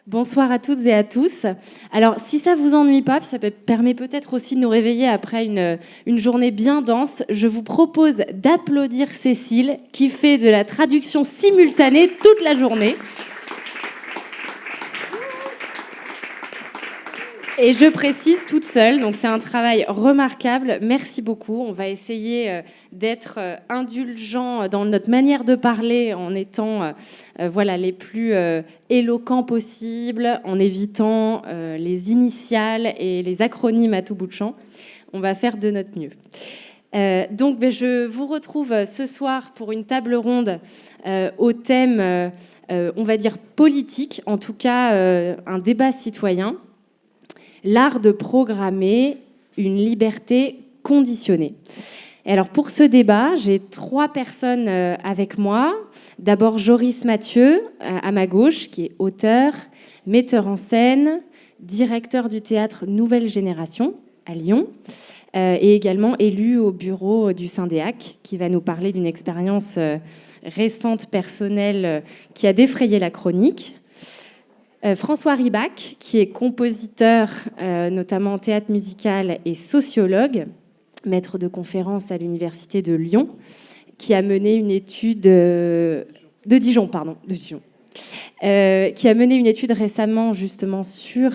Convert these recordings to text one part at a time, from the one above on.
Bonsoir à toutes et à tous. Alors, si ça vous ennuie pas, puis ça permet peut-être aussi de nous réveiller après une journée bien dense, je vous propose d'applaudir Cécile, qui fait de la traduction simultanée toute la journée. Et je précise toute seule, donc c'est un travail remarquable. Merci beaucoup. On va essayer d'être indulgents dans notre manière de parler en étant les plus éloquents possibles, en évitant les initiales et les acronymes à tout bout de champ. On va faire de notre mieux. Je vous retrouve ce soir pour une table ronde au thème, on va dire politique, en tout cas un débat citoyen. L'art de programmer une liberté conditionnée. Et alors pour ce débat, j'ai 3 personnes avec moi. D'abord Joris Mathieu, à ma gauche, qui est auteur, metteur en scène, directeur du théâtre Nouvelle Génération à Lyon, et également élu au bureau du Syndéac, qui va nous parler d'une expérience récente, personnelle, qui a défrayé la chronique. François Ribac, qui est compositeur, notamment en théâtre musical et sociologue, maître de conférences à l'Université de Lyon, qui a mené une étude de Dijon, qui a mené une étude récemment justement sur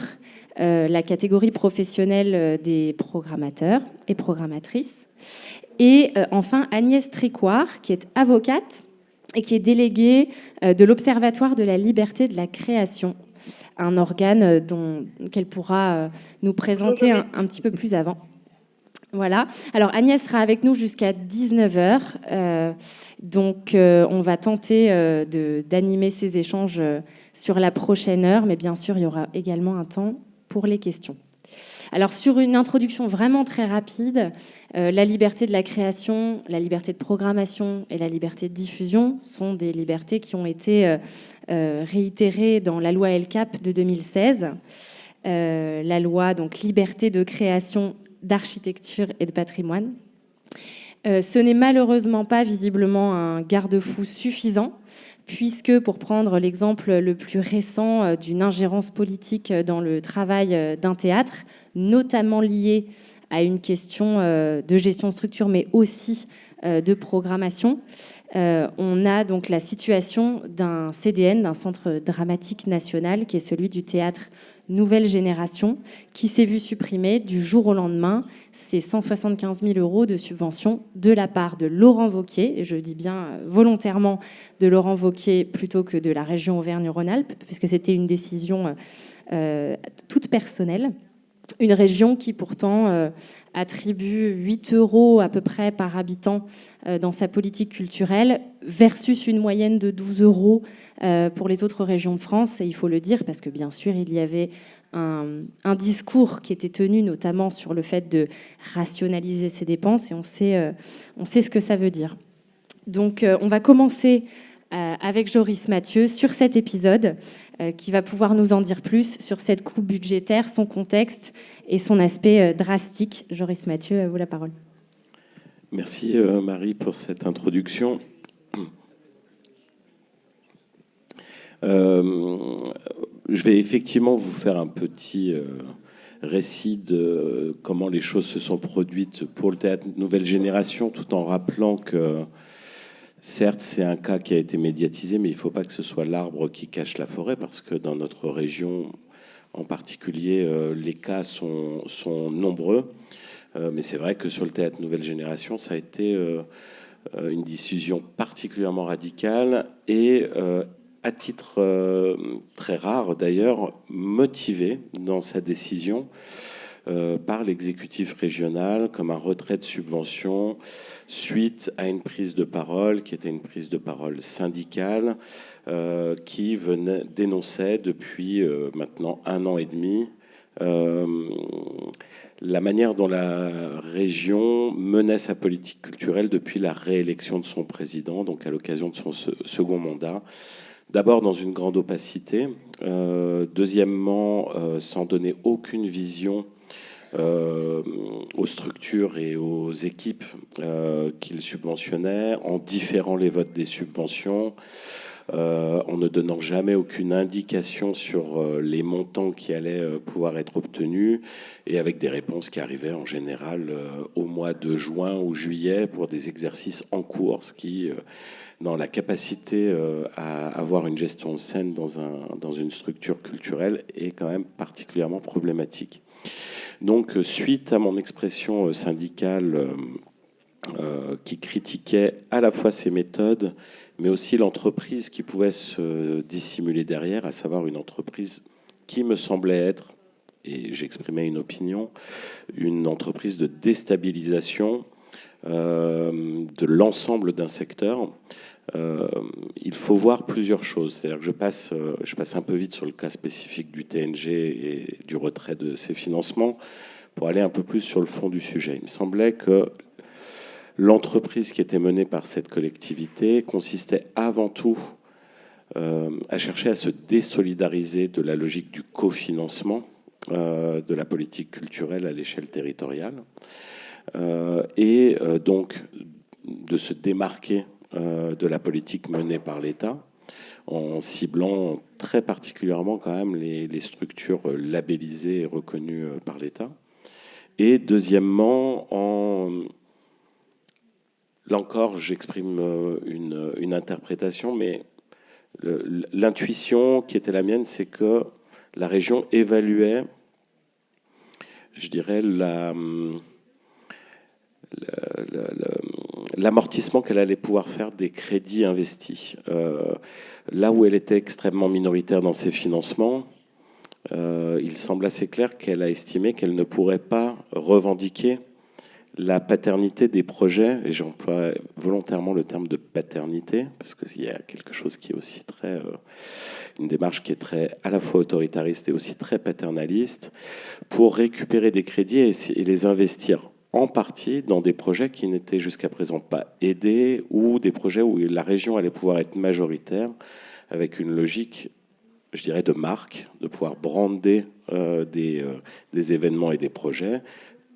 la catégorie professionnelle des programmateurs et programmatrices. Et enfin Agnès Tricoire, qui est avocate et qui est déléguée de l'Observatoire de la liberté de la création, un organe qu'elle pourra nous présenter un petit peu plus avant. Voilà. Alors Agnès sera avec nous jusqu'à 19h. On va tenter d'animer ces échanges sur la prochaine heure, mais bien sûr, il y aura également un temps pour les questions. Alors sur une introduction vraiment très rapide, la liberté de la création, la liberté de programmation et la liberté de diffusion sont des libertés qui ont été réitérées dans la loi LCAP de 2016, la loi donc liberté de création, d'architecture et de patrimoine. Ce n'est malheureusement pas visiblement un garde-fou suffisant, puisque, pour prendre l'exemple le plus récent d'une ingérence politique dans le travail d'un théâtre, notamment liée à une question de gestion de structure, mais aussi de programmation, on a donc la situation d'un CDN, d'un Centre dramatique national, qui est celui du théâtre Nouvelle Génération, qui s'est vu supprimer du jour au lendemain ces 175 000 € de subvention de la part de Laurent Wauquiez, et je dis bien volontairement de Laurent Wauquiez plutôt que de la région Auvergne-Rhône-Alpes, puisque c'était une décision toute personnelle. Une région qui pourtant attribue 8 € à peu près par habitant dans sa politique culturelle, versus une moyenne de 12 € pour les autres régions de France. Et il faut le dire parce que bien sûr, il y avait un discours qui était tenu notamment sur le fait de rationaliser ses dépenses, et on sait ce que ça veut dire. Donc on va commencer avec Joris Mathieu sur cet épisode, qui va pouvoir nous en dire plus sur cette coupe budgétaire, son contexte et son aspect drastique. Joris Mathieu, à vous la parole. Merci Marie pour cette introduction. Je vais effectivement vous faire un petit récit de comment les choses se sont produites pour le théâtre Nouvelle Génération, tout en rappelant que certes, c'est un cas qui a été médiatisé, mais il ne faut pas que ce soit l'arbre qui cache la forêt, parce que dans notre région, en particulier, les cas sont nombreux. Mais c'est vrai que sur le théâtre Nouvelle Génération, ça a été une décision particulièrement radicale et, à titre très rare d'ailleurs, motivée dans sa décision par l'exécutif régional comme un retrait de subvention suite à une prise de parole qui était une prise de parole syndicale qui dénonçait depuis maintenant 1 an et demi la manière dont la région menait sa politique culturelle depuis la réélection de son président, donc à l'occasion de son second mandat. D'abord dans une grande opacité, deuxièmement sans donner aucune vision aux structures et aux équipes qu'il subventionnait, en différant les votes des subventions, en ne donnant jamais aucune indication sur les montants qui allaient pouvoir être obtenus, et avec des réponses qui arrivaient en général au mois de juin ou juillet pour des exercices en cours, ce qui, dans la capacité à avoir une gestion saine dans une structure culturelle, est quand même particulièrement problématique. Donc, suite à mon expression syndicale qui critiquait à la fois ces méthodes, mais aussi l'entreprise qui pouvait se dissimuler derrière, à savoir une entreprise qui me semblait être, et j'exprimais une opinion, une entreprise de déstabilisation de l'ensemble d'un secteur. Il faut voir plusieurs choses. C'est-à-dire que je passe un peu vite sur le cas spécifique du TNG et du retrait de ses financements pour aller un peu plus sur le fond du sujet. Il me semblait que l'entreprise qui était menée par cette collectivité consistait avant tout à chercher à se désolidariser de la logique du cofinancement de la politique culturelle à l'échelle territoriale et donc de se démarquer de la politique menée par l'État, en ciblant très particulièrement quand même les structures labellisées et reconnues par l'État. Et deuxièmement, là encore, j'exprime une interprétation, mais l'intuition qui était la mienne, c'est que la région évaluait, je dirais, l'amortissement qu'elle allait pouvoir faire des crédits investis. Là où elle était extrêmement minoritaire dans ses financements, il semble assez clair qu'elle a estimé qu'elle ne pourrait pas revendiquer la paternité des projets, et j'emploie volontairement le terme de paternité, parce qu'il y a quelque chose qui est aussi très... une démarche qui est très à la fois autoritariste et aussi très paternaliste, pour récupérer des crédits et les investir en partie dans des projets qui n'étaient jusqu'à présent pas aidés, ou des projets où la région allait pouvoir être majoritaire, avec une logique, je dirais, de marque, de pouvoir brander des événements et des projets,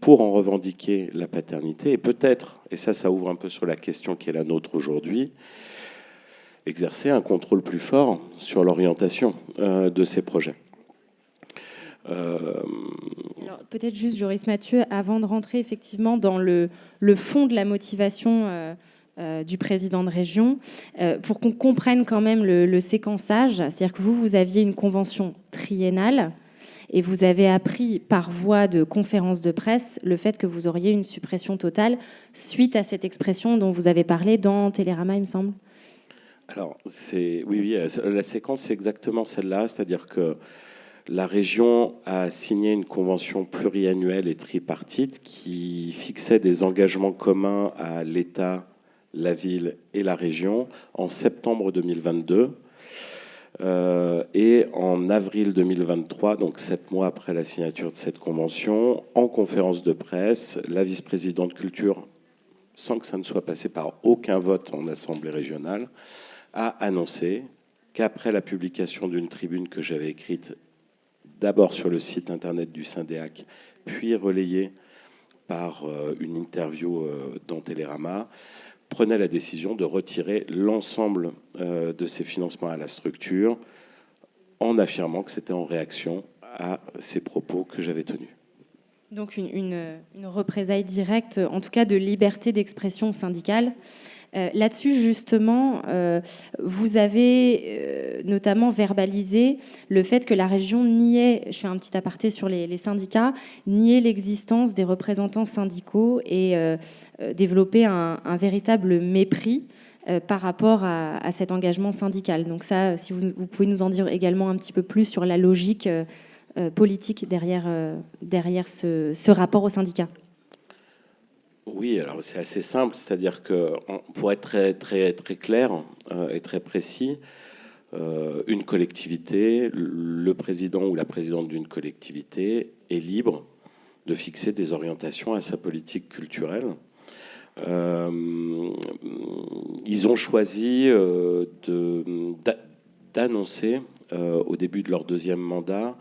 pour en revendiquer la paternité, et peut-être, et ça ouvre un peu sur la question qui est la nôtre aujourd'hui, exercer un contrôle plus fort sur l'orientation de ces projets. Alors, peut-être juste, Joris Mathieu, avant de rentrer effectivement dans le fond de la motivation du président de région, pour qu'on comprenne quand même le séquençage, c'est-à-dire que vous aviez une convention triennale, et vous avez appris par voie de conférence de presse le fait que vous auriez une suppression totale suite à cette expression dont vous avez parlé dans Télérama, il me semble. Alors, oui, la séquence, c'est exactement celle-là, c'est-à-dire que la région a signé une convention pluriannuelle et tripartite qui fixait des engagements communs à l'État, la ville et la région en septembre 2022. Et en avril 2023, donc 7 mois après la signature de cette convention, en conférence de presse, la vice-présidente culture, sans que ça ne soit passé par aucun vote en assemblée régionale, a annoncé qu'après la publication d'une tribune que j'avais écrite d'abord sur le site internet du Syndéac, puis relayée par une interview dans Télérama, prenait la décision de retirer l'ensemble de ses financements à la structure, en affirmant que c'était en réaction à ces propos que j'avais tenus. Donc une représaille directe, en tout cas de liberté d'expression syndicale. Là-dessus, justement, vous avez notamment verbalisé le fait que la région niait, je fais un petit aparté sur les syndicats, niait l'existence des représentants syndicaux et développait un véritable mépris par rapport à cet engagement syndical. Donc ça, si vous pouvez nous en dire également un petit peu plus sur la logique politique derrière ce rapport aux syndicats. Oui, alors c'est assez simple, c'est-à-dire que pour être très, très, très clair et très précis, une collectivité, le président ou la présidente d'une collectivité est libre de fixer des orientations à sa politique culturelle. Ils ont choisi d'annoncer au début de leur deuxième mandat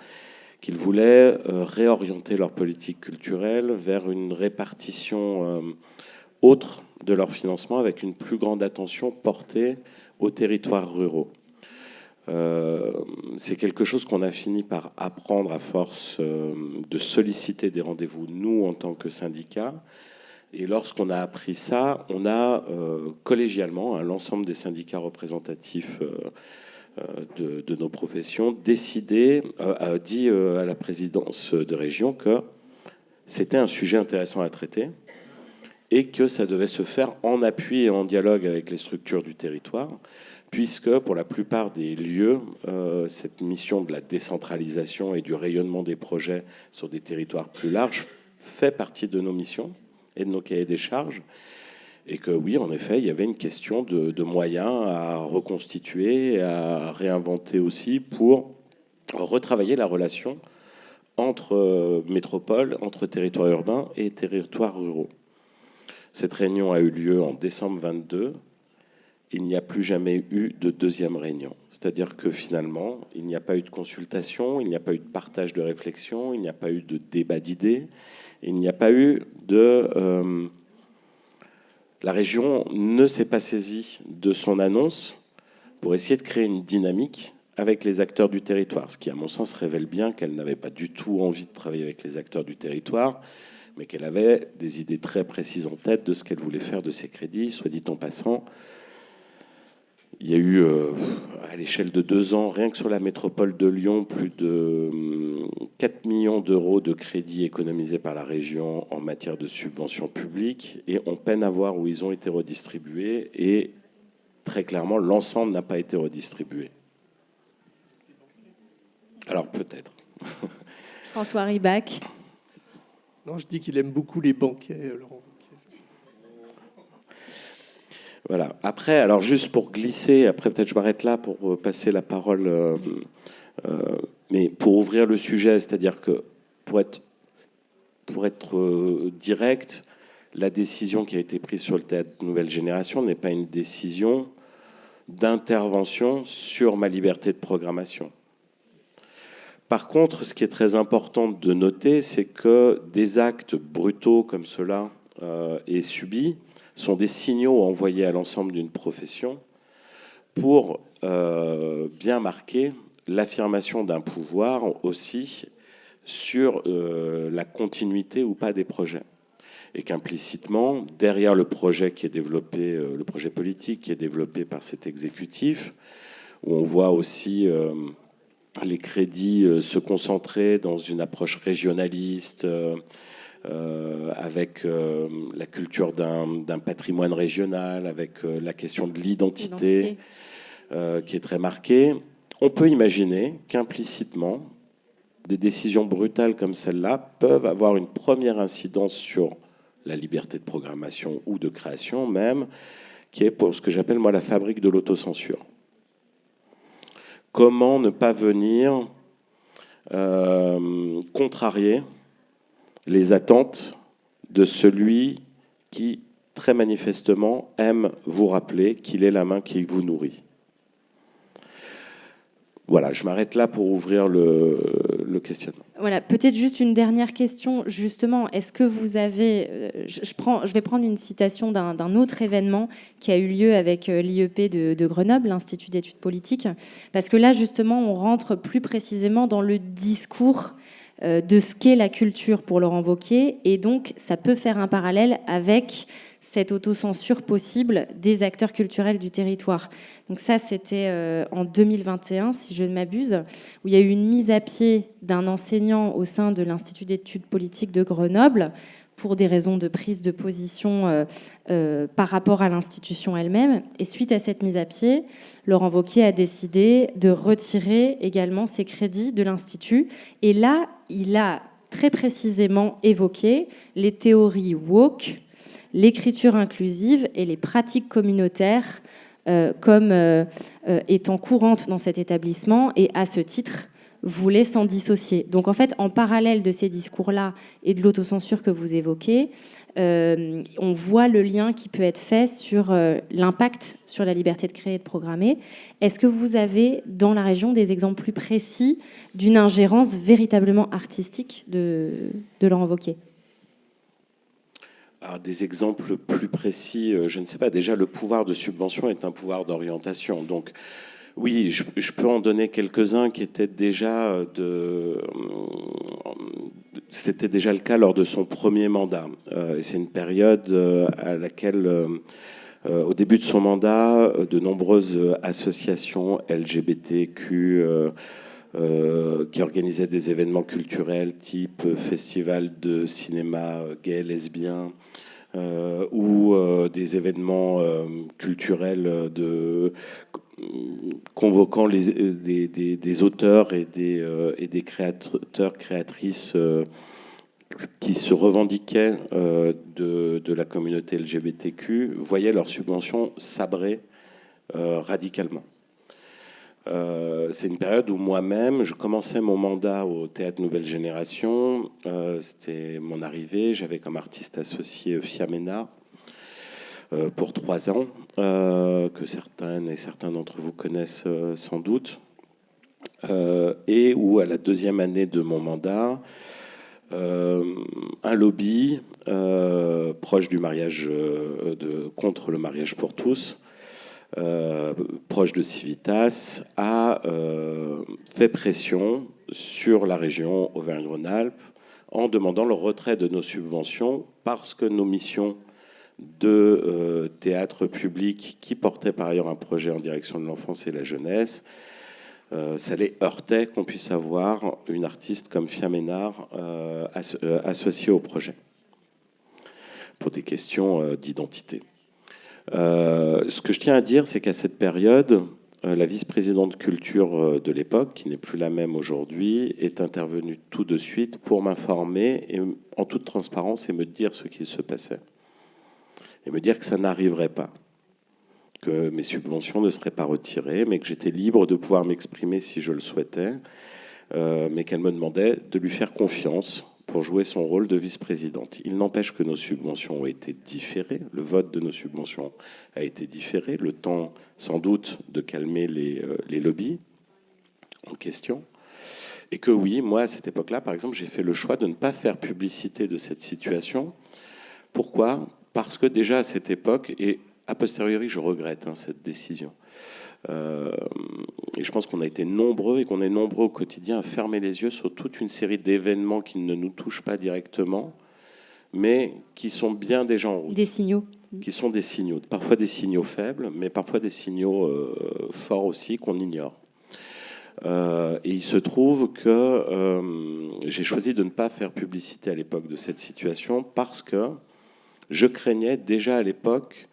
qu'ils voulaient réorienter leur politique culturelle vers une répartition autre de leur financement, avec une plus grande attention portée aux territoires ruraux. c'est quelque chose qu'on a fini par apprendre à force de solliciter des rendez-vous, nous, en tant que syndicat. Et lorsqu'on a appris ça, on a collégialement, l'ensemble des syndicats représentatifs de nos professions, décidé, a dit à la présidence de région que c'était un sujet intéressant à traiter et que ça devait se faire en appui et en dialogue avec les structures du territoire, puisque pour la plupart des lieux, cette mission de la décentralisation et du rayonnement des projets sur des territoires plus larges fait partie de nos missions et de nos cahiers des charges, et que oui, en effet, il y avait une question de moyens à reconstituer, à réinventer aussi pour retravailler la relation entre métropoles, entre territoires urbains et territoires ruraux. Cette réunion a eu lieu en décembre 22. Il n'y a plus jamais eu de deuxième réunion. C'est-à-dire que finalement, il n'y a pas eu de consultation, il n'y a pas eu de partage de réflexion, il n'y a pas eu de débat d'idées, il n'y a pas eu de... La région ne s'est pas saisie de son annonce pour essayer de créer une dynamique avec les acteurs du territoire, ce qui, à mon sens, révèle bien qu'elle n'avait pas du tout envie de travailler avec les acteurs du territoire, mais qu'elle avait des idées très précises en tête de ce qu'elle voulait faire de ces crédits. Soit dit en passant, il y a eu, à l'échelle de 2 ans, rien que sur la métropole de Lyon, plus de 4 millions d'euros de crédits économisés par la région en matière de subventions publiques, et on peine à voir où ils ont été redistribués, et très clairement, l'ensemble n'a pas été redistribué. Alors peut-être. François Ribac. Non, je dis qu'il aime beaucoup les banquiers, Laurent. Voilà. Après, alors juste pour glisser, après peut-être je m'arrête là pour passer la parole, mais pour ouvrir le sujet, c'est-à-dire que pour être direct, la décision qui a été prise sur le théâtre Nouvelle Génération n'est pas une décision d'intervention sur ma liberté de programmation. Par contre, ce qui est très important de noter, c'est que des actes brutaux comme cela et subis sont des signaux envoyés à l'ensemble d'une profession pour bien marquer l'affirmation d'un pouvoir aussi sur la continuité ou pas des projets. Et qu'implicitement, derrière le projet qui est développé, le projet politique qui est développé par cet exécutif, où on voit aussi les crédits se concentrer dans une approche régionaliste, avec la culture d'un patrimoine régional, avec la question de l'identité qui est très marquée. On peut imaginer qu'implicitement, des décisions brutales comme celle-là peuvent avoir une première incidence sur la liberté de programmation ou de création même, qui est pour ce que j'appelle moi la fabrique de l'autocensure. Comment ne pas venir contrarier les attentes de celui qui, très manifestement, aime vous rappeler qu'il est la main qui vous nourrit. Voilà, je m'arrête là pour ouvrir le questionnement. Voilà, peut-être juste une dernière question, justement. Est-ce que vous avez... je vais prendre une citation d'un autre événement qui a eu lieu avec l'IEP de Grenoble, l'Institut d'études politiques, parce que là, justement, on rentre plus précisément dans le discours de ce qu'est la culture pour Laurent Wauquiez, et donc ça peut faire un parallèle avec cette autocensure possible des acteurs culturels du territoire. Donc ça, c'était en 2021, si je ne m'abuse, où il y a eu une mise à pied d'un enseignant au sein de l'Institut d'études politiques de Grenoble pour des raisons de prise de position par rapport à l'institution elle-même. Et suite à cette mise à pied, Laurent Wauquiez a décidé de retirer également ses crédits de l'Institut. Et là, il a très précisément évoqué les théories woke, l'écriture inclusive et les pratiques communautaires comme étant courantes dans cet établissement, et à ce titre voulait s'en dissocier. Donc en fait, en parallèle de ces discours-là et de l'autocensure que vous évoquez, on voit le lien qui peut être fait sur l'impact sur la liberté de créer et de programmer. Est-ce que vous avez dans la région des exemples plus précis d'une ingérence véritablement artistique de Laurent Wauquiez ? Alors, des exemples plus précis, je ne sais pas. Déjà, le pouvoir de subvention est un pouvoir d'orientation. Donc, Oui, je peux en donner quelques-uns qui étaient déjà c'était déjà le cas lors de son premier mandat. Et c'est une période à laquelle, au début de son mandat, de nombreuses associations LGBTQ qui organisaient des événements culturels type festival de cinéma gay, lesbien, ou des événements culturels convoquant des auteurs et des créateurs, créatrices qui se revendiquaient de la communauté LGBTQ, voyaient leurs subventions sabrées radicalement. C'est une période où moi-même, je commençais mon mandat au Théâtre Nouvelle Génération. C'était mon arrivée. J'avais comme artiste associé Fiamena pour 3 ans, que certaines et certains d'entre vous connaissent sans doute. Et où, à la 2e année de mon mandat, un lobby proche du mariage, contre le mariage pour tous, proche de Civitas, a fait pression sur la région Auvergne-Rhône-Alpes en demandant le retrait de nos subventions parce que nos missions de théâtre public, qui portaient par ailleurs un projet en direction de l'enfance et la jeunesse, ça les heurtait qu'on puisse avoir une artiste comme Fiaménard associée au projet pour des questions d'identité. Ce que je tiens à dire, c'est qu'à cette période, la vice-présidente culture de l'époque, qui n'est plus la même aujourd'hui, est intervenue tout de suite pour m'informer et en toute transparence et me dire ce qu'il se passait. Et me dire que ça n'arriverait pas, que mes subventions ne seraient pas retirées, mais que j'étais libre de pouvoir m'exprimer si je le souhaitais, mais qu'elle me demandait de lui faire confiance pour jouer son rôle de vice-présidente. Il n'empêche que nos subventions ont été différées, le vote de nos subventions a été différé, le temps sans doute de calmer les lobbies en question, et que oui, moi à cette époque-là, par exemple, j'ai fait le choix de ne pas faire publicité de cette situation. Pourquoi ? Parce que déjà à cette époque, et a posteriori je regrette cette décision, et je pense qu'on a été nombreux et qu'on est nombreux au quotidien à fermer les yeux sur toute une série d'événements qui ne nous touchent pas directement, mais qui sont bien déjà en route. Des signaux. Qui sont des signaux, parfois des signaux faibles, mais parfois des signaux forts aussi qu'on ignore. Et il se trouve que j'ai choisi de ne pas faire publicité à l'époque de cette situation parce que je craignais déjà à l'époque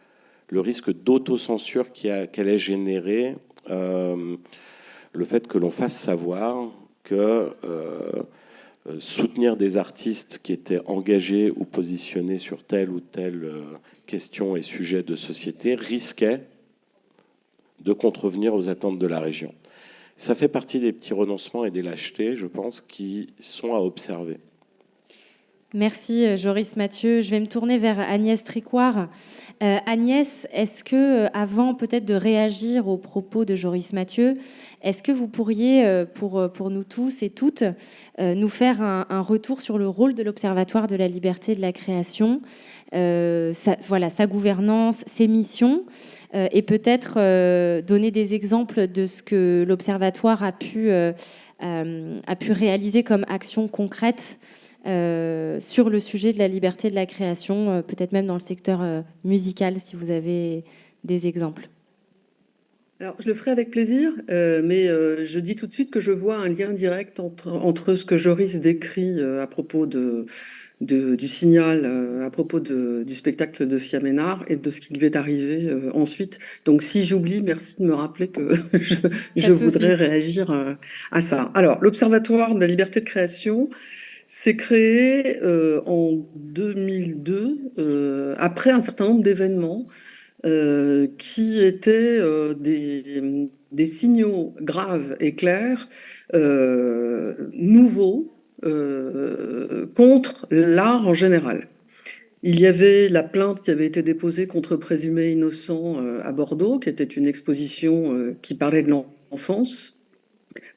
le risque d'autocensure qu'elle ait généré le fait que l'on fasse savoir que soutenir des artistes qui étaient engagés ou positionnés sur telle ou telle question et sujet de société risquait de contrevenir aux attentes de la région. Ça fait partie des petits renoncements et des lâchetés, je pense, qui sont à observer. Merci Joris Mathieu. Je vais me tourner vers Agnès Tricouart. Agnès, est-ce que, avant peut-être de réagir aux propos de Joris Mathieu, est-ce que vous pourriez, pour nous tous et toutes, nous faire un retour sur le rôle de l'Observatoire de la liberté de la création, sa gouvernance, ses missions, et peut-être donner des exemples de ce que l'Observatoire a pu réaliser comme action concrète sur le sujet de la liberté de la création, peut-être même dans le secteur musical, si vous avez des exemples. Alors, je le ferai avec plaisir, mais je dis tout de suite que je vois un lien direct entre ce que Joris décrit à propos du signal, à propos du spectacle de Fiaménard et de ce qui lui est arrivé ensuite. Donc, si j'oublie, merci de me rappeler que je voudrais réagir à ça. Alors, l'Observatoire de la liberté de création s'est créé en 2002, après un certain nombre d'événements qui étaient des signaux graves et clairs, nouveaux, contre l'art en général. Il y avait la plainte qui avait été déposée contre Présumé Innocent à Bordeaux, qui était une exposition qui parlait de l'enfance,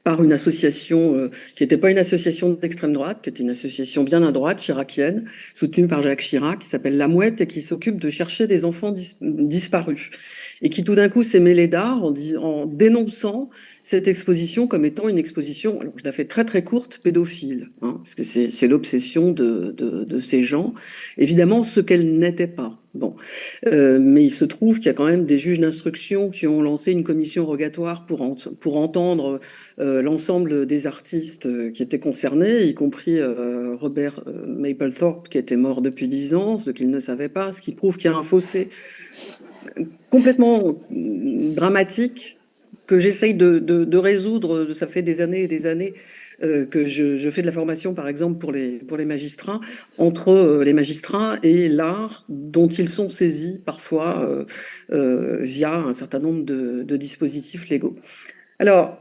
par une association qui n'était pas une association d'extrême droite, qui était une association bien à droite, chiracienne, soutenue par Jacques Chirac, qui s'appelle La Mouette et qui s'occupe de chercher des enfants disparus. Et qui tout d'un coup s'est mêlé d'art en dénonçant cette exposition comme étant une exposition, alors je la fais très très courte, pédophile, hein, parce que c'est l'obsession de ces gens. Évidemment, ce qu'elle n'était pas. Bon. Mais il se trouve qu'il y a quand même des juges d'instruction qui ont lancé une commission rogatoire pour entendre l'ensemble des artistes qui étaient concernés, y compris Robert Mapplethorpe, qui était mort depuis 10 ans, ce qu'il ne savait pas, ce qui prouve qu'il y a un fossé complètement dramatique que j'essaye de résoudre. Ça fait des années et des années que je fais de la formation, par exemple, pour les magistrats, entre les magistrats et l'art dont ils sont saisis parfois via un certain nombre de dispositifs légaux. Alors,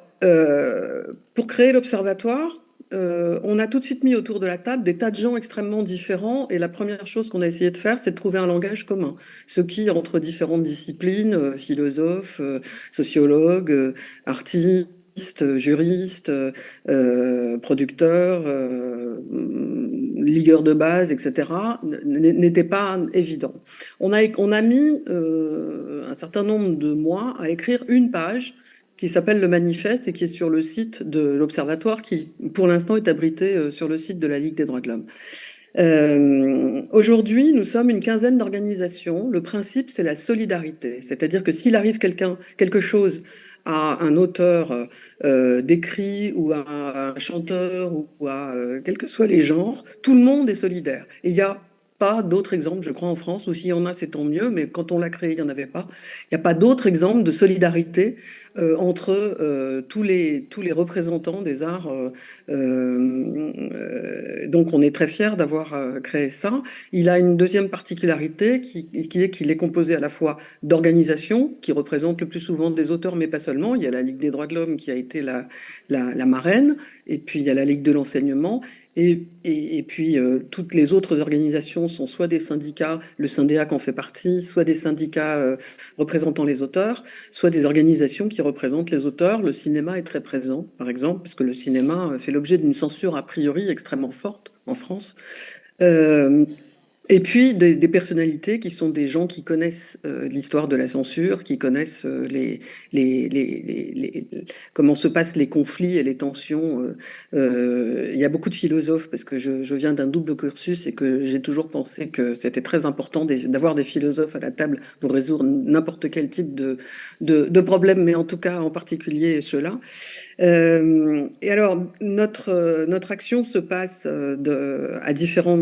pour créer l'observatoire, on a tout de suite mis autour de la table des tas de gens extrêmement différents, et la première chose qu'on a essayé de faire, c'est de trouver un langage commun. Ce qui, entre différentes disciplines, philosophes, sociologues, artistes, juristes, producteurs, ligueurs de base, etc., n'était pas évident. On a mis un certain nombre de mois à écrire une page qui s'appelle le manifeste et qui est sur le site de l'Observatoire, qui pour l'instant est abrité sur le site de la Ligue des droits de l'homme. Aujourd'hui, nous sommes une quinzaine d'organisations. Le principe, c'est la solidarité. C'est-à-dire que s'il arrive quelque chose à un auteur d'écrit ou à un chanteur ou à quels que soient les genres, tout le monde est solidaire. Et il y a pas d'autres exemples, je crois, en France, ou s'il y en a, c'est tant mieux, mais quand on l'a créé, il n'y en avait pas. Il n'y a pas d'autres exemples de solidarité entre tous les représentants des arts. Donc on est très fiers d'avoir créé ça. Il a une deuxième particularité qui est qu'il est composé à la fois d'organisations qui représentent le plus souvent des auteurs, mais pas seulement. Il y a la Ligue des droits de l'homme qui a été la marraine, et puis il y a la Ligue de l'enseignement. Et puis, toutes les autres organisations sont soit des syndicats, le Syndeac en fait partie, soit des syndicats représentant les auteurs, soit des organisations qui représentent les auteurs. Le cinéma est très présent, par exemple, parce que le cinéma fait l'objet d'une censure a priori extrêmement forte en France. Et puis des personnalités qui sont des gens qui connaissent l'histoire de la censure, qui connaissent comment se passent les conflits et les tensions. Il y a beaucoup de philosophes, parce que je viens d'un double cursus et que j'ai toujours pensé que c'était très important d'avoir des philosophes à la table pour résoudre n'importe quel type de problème, mais en tout cas en particulier ceux-là. Et alors, notre action se passe à différents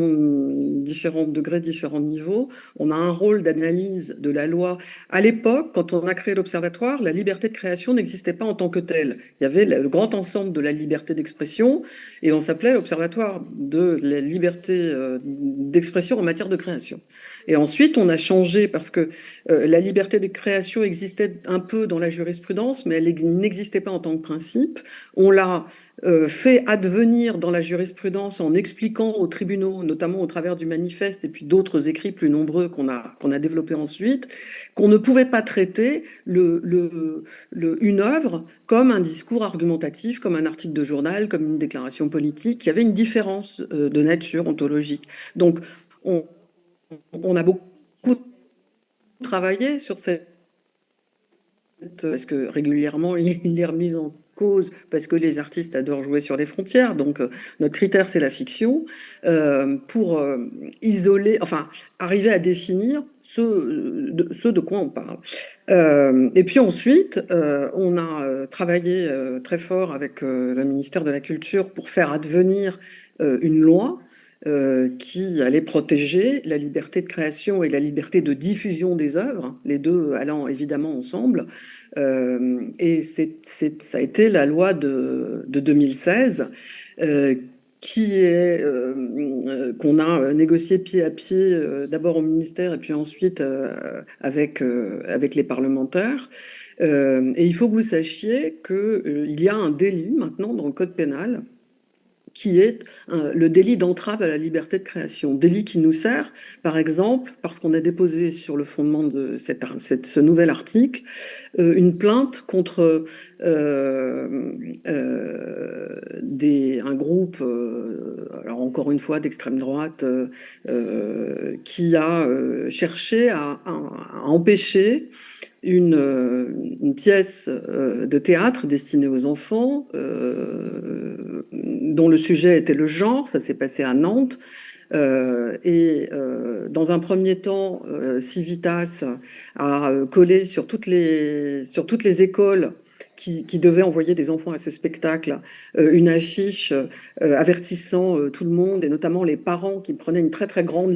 degrés, différents niveaux. On a un rôle d'analyse de la loi. À l'époque, quand on a créé l'Observatoire, la liberté de création n'existait pas en tant que telle. Il y avait le grand ensemble de la liberté d'expression, et on s'appelait l'Observatoire de la liberté d'expression en matière de création. Et ensuite, on a changé parce que la liberté de création existait un peu dans la jurisprudence, mais elle n'existait pas en tant que principe. On l'a fait advenir dans la jurisprudence en expliquant aux tribunaux, notamment au travers du manifeste et puis d'autres écrits plus nombreux qu'on a développés ensuite, qu'on ne pouvait pas traiter une œuvre comme un discours argumentatif, comme un article de journal, comme une déclaration politique. Il y avait une différence de nature ontologique. Donc, on a beaucoup travaillé sur cette... Parce que régulièrement, il est remis en cause parce que les artistes adorent jouer sur les frontières. Donc, notre critère, c'est la fiction, pour isoler, enfin, arriver à définir ce de quoi on parle. Et puis ensuite, on a travaillé très fort avec le ministère de la Culture pour faire advenir une loi qui allait protéger la liberté de création et la liberté de diffusion des œuvres, les deux allant évidemment ensemble. Et ça a été la loi de 2016 qu'on a négocié pied à pied, d'abord au ministère et puis ensuite avec les parlementaires. Et il faut que vous sachiez qu'il y a un délit maintenant dans le code pénal qui est le délit d'entrave à la liberté de création. Délit qui nous sert, par exemple, parce qu'on a déposé sur le fondement de ce nouvel article, une plainte contre un groupe, alors encore une fois d'extrême droite, qui a cherché à empêcher une pièce de théâtre destinée aux enfants, dont le sujet était le genre. Ça s'est passé à Nantes. Dans un premier temps, Civitas a collé sur toutes les écoles qui devaient envoyer des enfants à ce spectacle une affiche avertissant tout le monde, et notamment les parents qui prenaient une très très grande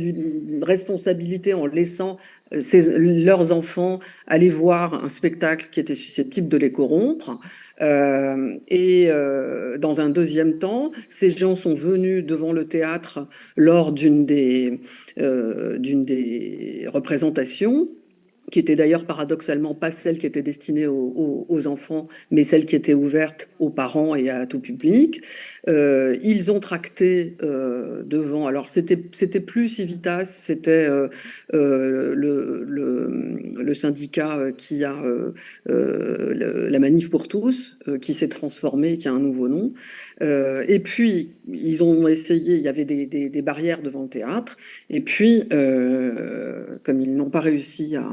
responsabilité en laissant leurs enfants aller voir un spectacle qui était susceptible de les corrompre. Dans un deuxième temps, ces gens sont venus devant le théâtre lors d'une des représentations, qui était d'ailleurs paradoxalement pas celle qui était destinée aux enfants, mais celle qui était ouverte aux parents et à tout public. Ils ont tracté devant, alors c'était plus Civitas, c'était le syndicat qui a la Manif pour tous, qui s'est transformé, qui a un nouveau nom. Et puis, ils ont essayé, il y avait des barrières devant le théâtre, et puis, comme ils n'ont pas réussi à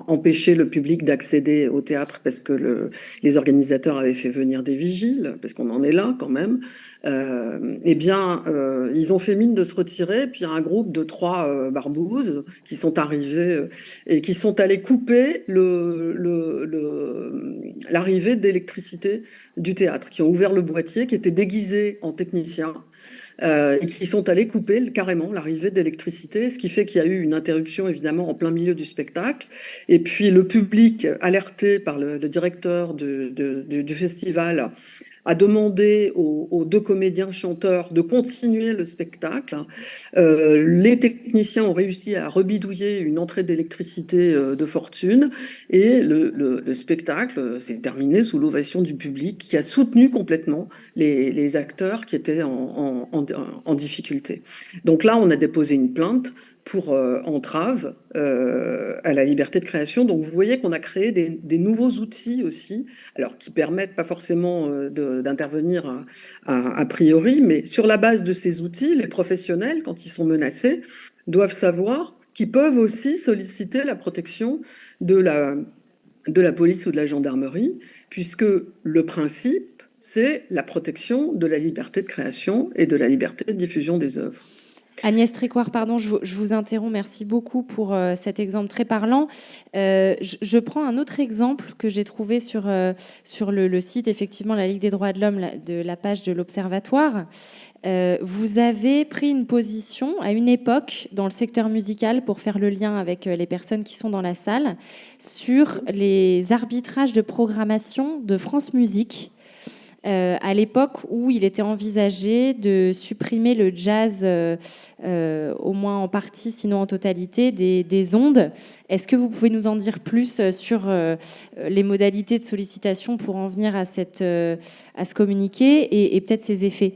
empêcher le public d'accéder au théâtre parce que les organisateurs avaient fait venir des vigiles, parce qu'on en est là quand même, ils ont fait mine de se retirer, puis il y a un groupe de 3 barbouzes qui sont arrivés et qui sont allés couper l'arrivée d'électricité du théâtre, qui ont ouvert le boîtier, qui était déguisé en technicien, et qui sont allés couper carrément l'arrivée d'électricité, ce qui fait qu'il y a eu une interruption évidemment en plein milieu du spectacle. Et puis le public, alerté par le directeur du festival, a demandé aux 2 comédiens chanteurs de continuer le spectacle. Les techniciens ont réussi à rebidouiller une entrée d'électricité de fortune, et le spectacle s'est terminé sous l'ovation du public, qui a soutenu complètement les acteurs qui étaient en difficulté. Donc là, on a déposé une plainte pour entrave à la liberté de création. Donc vous voyez qu'on a créé des nouveaux outils aussi, alors qui permettent pas forcément d'intervenir a priori, mais sur la base de ces outils, les professionnels, quand ils sont menacés, doivent savoir qu'ils peuvent aussi solliciter la protection de la police ou de la gendarmerie, puisque le principe, c'est la protection de la liberté de création et de la liberté de diffusion des œuvres. Agnès Trécoire, pardon, je vous interromps. Merci beaucoup pour cet exemple très parlant. Je prends un autre exemple que j'ai trouvé sur le site, effectivement, la Ligue des droits de l'homme, de la page de l'Observatoire. Vous avez pris une position à une époque dans le secteur musical, pour faire le lien avec les personnes qui sont dans la salle, sur les arbitrages de programmation de France Musique. À l'époque où il était envisagé de supprimer le jazz, au moins en partie, sinon en totalité, des ondes. Est-ce que vous pouvez nous en dire plus sur les modalités de sollicitation pour en venir à ce communiqué, et peut-être ses effets ?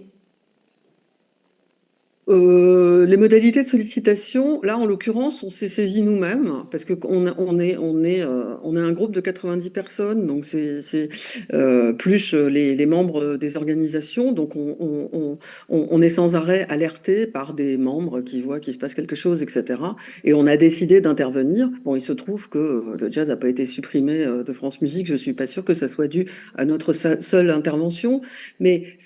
Les modalités de sollicitation, là en l'occurrence, on s'est saisi nous-mêmes, parce que on est un groupe de 90 personnes, donc c'est plus les membres des organisations, donc on est sans arrêt alerté par des membres qui voient qu'il se passe quelque chose, etc. Et on a décidé d'intervenir. Bon, il se trouve que le jazz n'a pas été supprimé de France Musique. Je suis pas sûre que ça soit dû à notre seule intervention, mais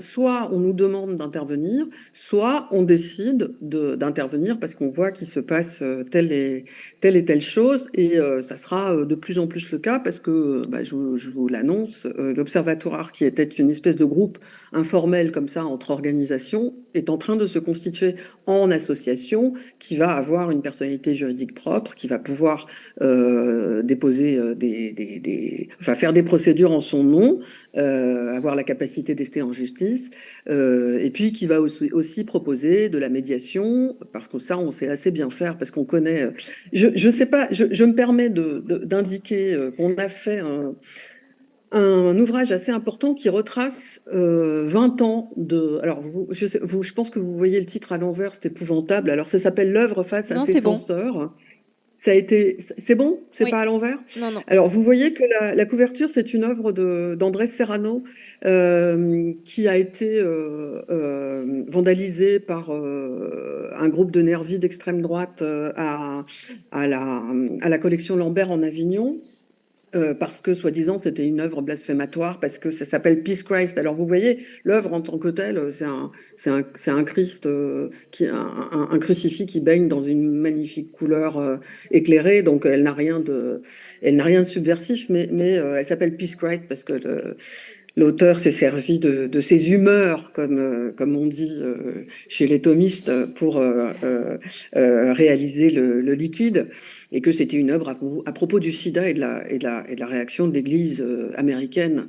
soit on nous demande d'intervenir, soit on décide d'intervenir parce qu'on voit qu'il se passe telle et telle chose, et ça sera de plus en plus le cas, parce que, je vous l'annonce, l'Observatoire, qui était une espèce de groupe informel comme ça entre organisations, est en train de se constituer en association, qui va avoir une personnalité juridique propre, qui va pouvoir déposer faire des procédures en son nom, avoir la capacité d'ester en justice, et puis qui va aussi proposer de la médiation, parce que ça, on sait assez bien faire, parce qu'on connaît. Je sais pas, je me permets d'indiquer qu'on a fait un ouvrage assez important qui retrace 20 ans de... Alors, je pense que vous voyez le titre à l'envers, c'est épouvantable. Alors, ça s'appelle L'œuvre face à Non, ses c'est bon. censeurs. Ça a été... C'est bon? C'est Oui. pas à l'envers? Non, non. Alors, vous voyez que la couverture, c'est une œuvre d'Andrés Serrano qui a été vandalisée par un groupe de nervis d'extrême droite à la collection Lambert en Avignon. Parce que, soi-disant, c'était une œuvre blasphématoire, parce que ça s'appelle Peace Christ. Alors, vous voyez, l'œuvre en tant que telle, c'est un Christ, un crucifix qui baigne dans une magnifique couleur éclairée, donc elle n'a rien de subversif, mais elle s'appelle Peace Christ parce que l'auteur s'est servi de ses humeurs, comme on dit chez les thomistes, pour réaliser le liquide, et que c'était une œuvre à propos du sida et de la réaction de l'Église américaine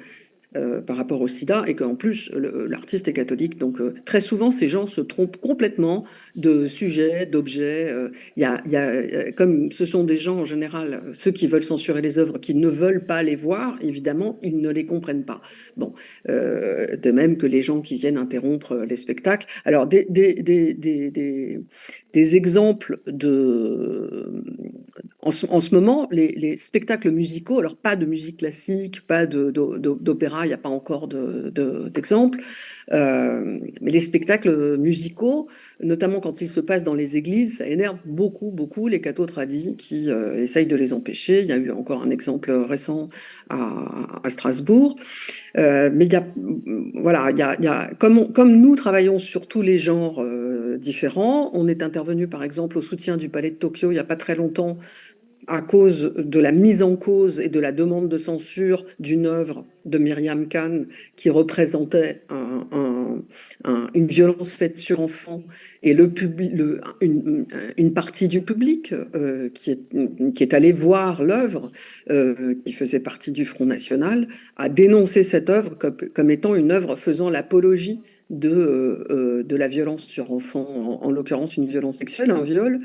par rapport au sida, et qu'en plus, l'artiste est catholique. Donc, très souvent, ces gens se trompent complètement de sujet, d'objet. Comme ce sont des gens, en général, ceux qui veulent censurer les œuvres, qui ne veulent pas les voir, évidemment, ils ne les comprennent pas. Bon, de même que les gens qui viennent interrompre les spectacles. Alors, des exemples en ce moment, les spectacles musicaux, alors pas de musique classique, pas d'opéra, il n'y a pas encore d'exemple, mais les spectacles musicaux, notamment quand ils se passent dans les églises, ça énerve beaucoup, beaucoup les cathos tradis qui essayent de les empêcher. Il y a eu encore un exemple récent à Strasbourg. Mais voilà, comme nous travaillons sur tous les genres différents, on est intervenu par exemple au soutien du Palais de Tokyo il n'y a pas très longtemps à cause de la mise en cause et de la demande de censure d'une œuvre de Myriam Khan qui représentait une violence faite sur enfants, et une partie du public qui est allé voir l'œuvre, qui faisait partie du Front National, a dénoncé cette œuvre comme étant une œuvre faisant l'apologie de la violence sur enfants, en l'occurrence une violence sexuelle, un viol.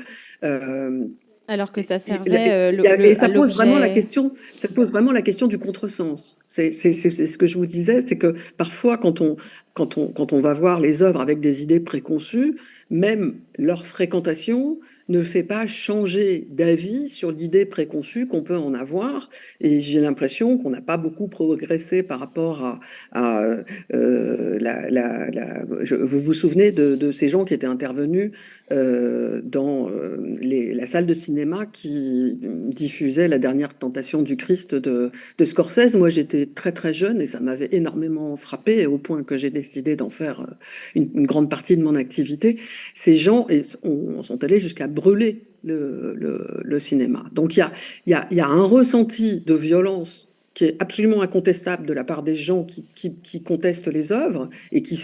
Alors que ça Et servait ça à pose vraiment la l'objet. question, ça pose vraiment la question du contresens. C'est ce que je vous disais, c'est que parfois quand on va voir les œuvres avec des idées préconçues, même leur fréquentation ne fait pas changer d'avis sur l'idée préconçue qu'on peut en avoir. Et j'ai l'impression qu'on n'a pas beaucoup progressé par rapport à vous vous souvenez de ces gens qui étaient intervenus dans la salle de cinéma qui diffusait La dernière tentation du Christ de Scorsese. Moi, j'étais très très jeune et ça m'avait énormément frappé, au point que j'ai décidé d'en faire une grande partie de mon activité. Ces gens sont allés jusqu'à brûler le cinéma. Donc il y a un ressenti de violence qui est absolument incontestable de la part des gens qui contestent les œuvres et qui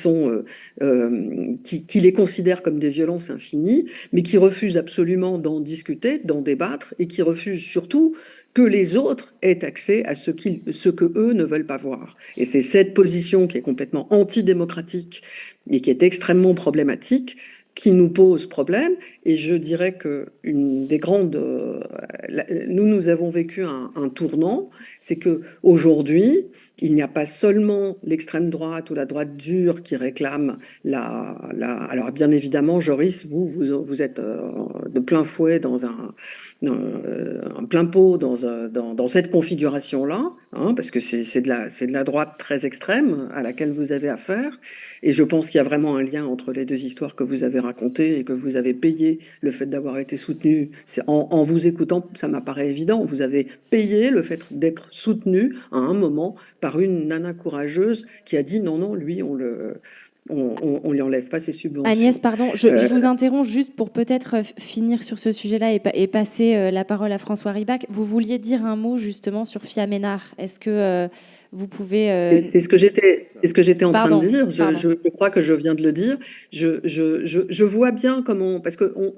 les considèrent comme des violences infinies, mais qui refusent absolument d'en discuter, d'en débattre, et qui refusent surtout que les autres aient accès à ce que eux ne veulent pas voir. Et c'est cette position qui est complètement antidémocratique et qui est extrêmement problématique qui nous pose problème. Et je dirais que nous avons vécu un tournant, c'est que aujourd'hui, il n'y a pas seulement l'extrême droite ou la droite dure qui réclame alors bien évidemment, Joris, vous êtes de plein fouet un plein pot dans cette configuration-là, hein, parce que c'est de la droite très extrême à laquelle vous avez affaire. Et je pense qu'il y a vraiment un lien entre les deux histoires que vous avez racontées et que vous avez payé le fait d'avoir été soutenu. En vous écoutant, ça m'apparaît évident. Vous avez payé le fait d'être soutenu à un moment par une nana courageuse qui a dit non, non, lui, on lui enlève pas ses subventions. Agnès, pardon, je vous interromps juste pour peut-être finir sur ce sujet-là et passer la parole à François Ribac. Vous vouliez dire un mot justement sur Phia Ménard. Est-ce que vous pouvez... C'est ce que j'étais en train de dire. Pardon. Je crois que je viens de le dire. Je vois bien comment, parce qu'on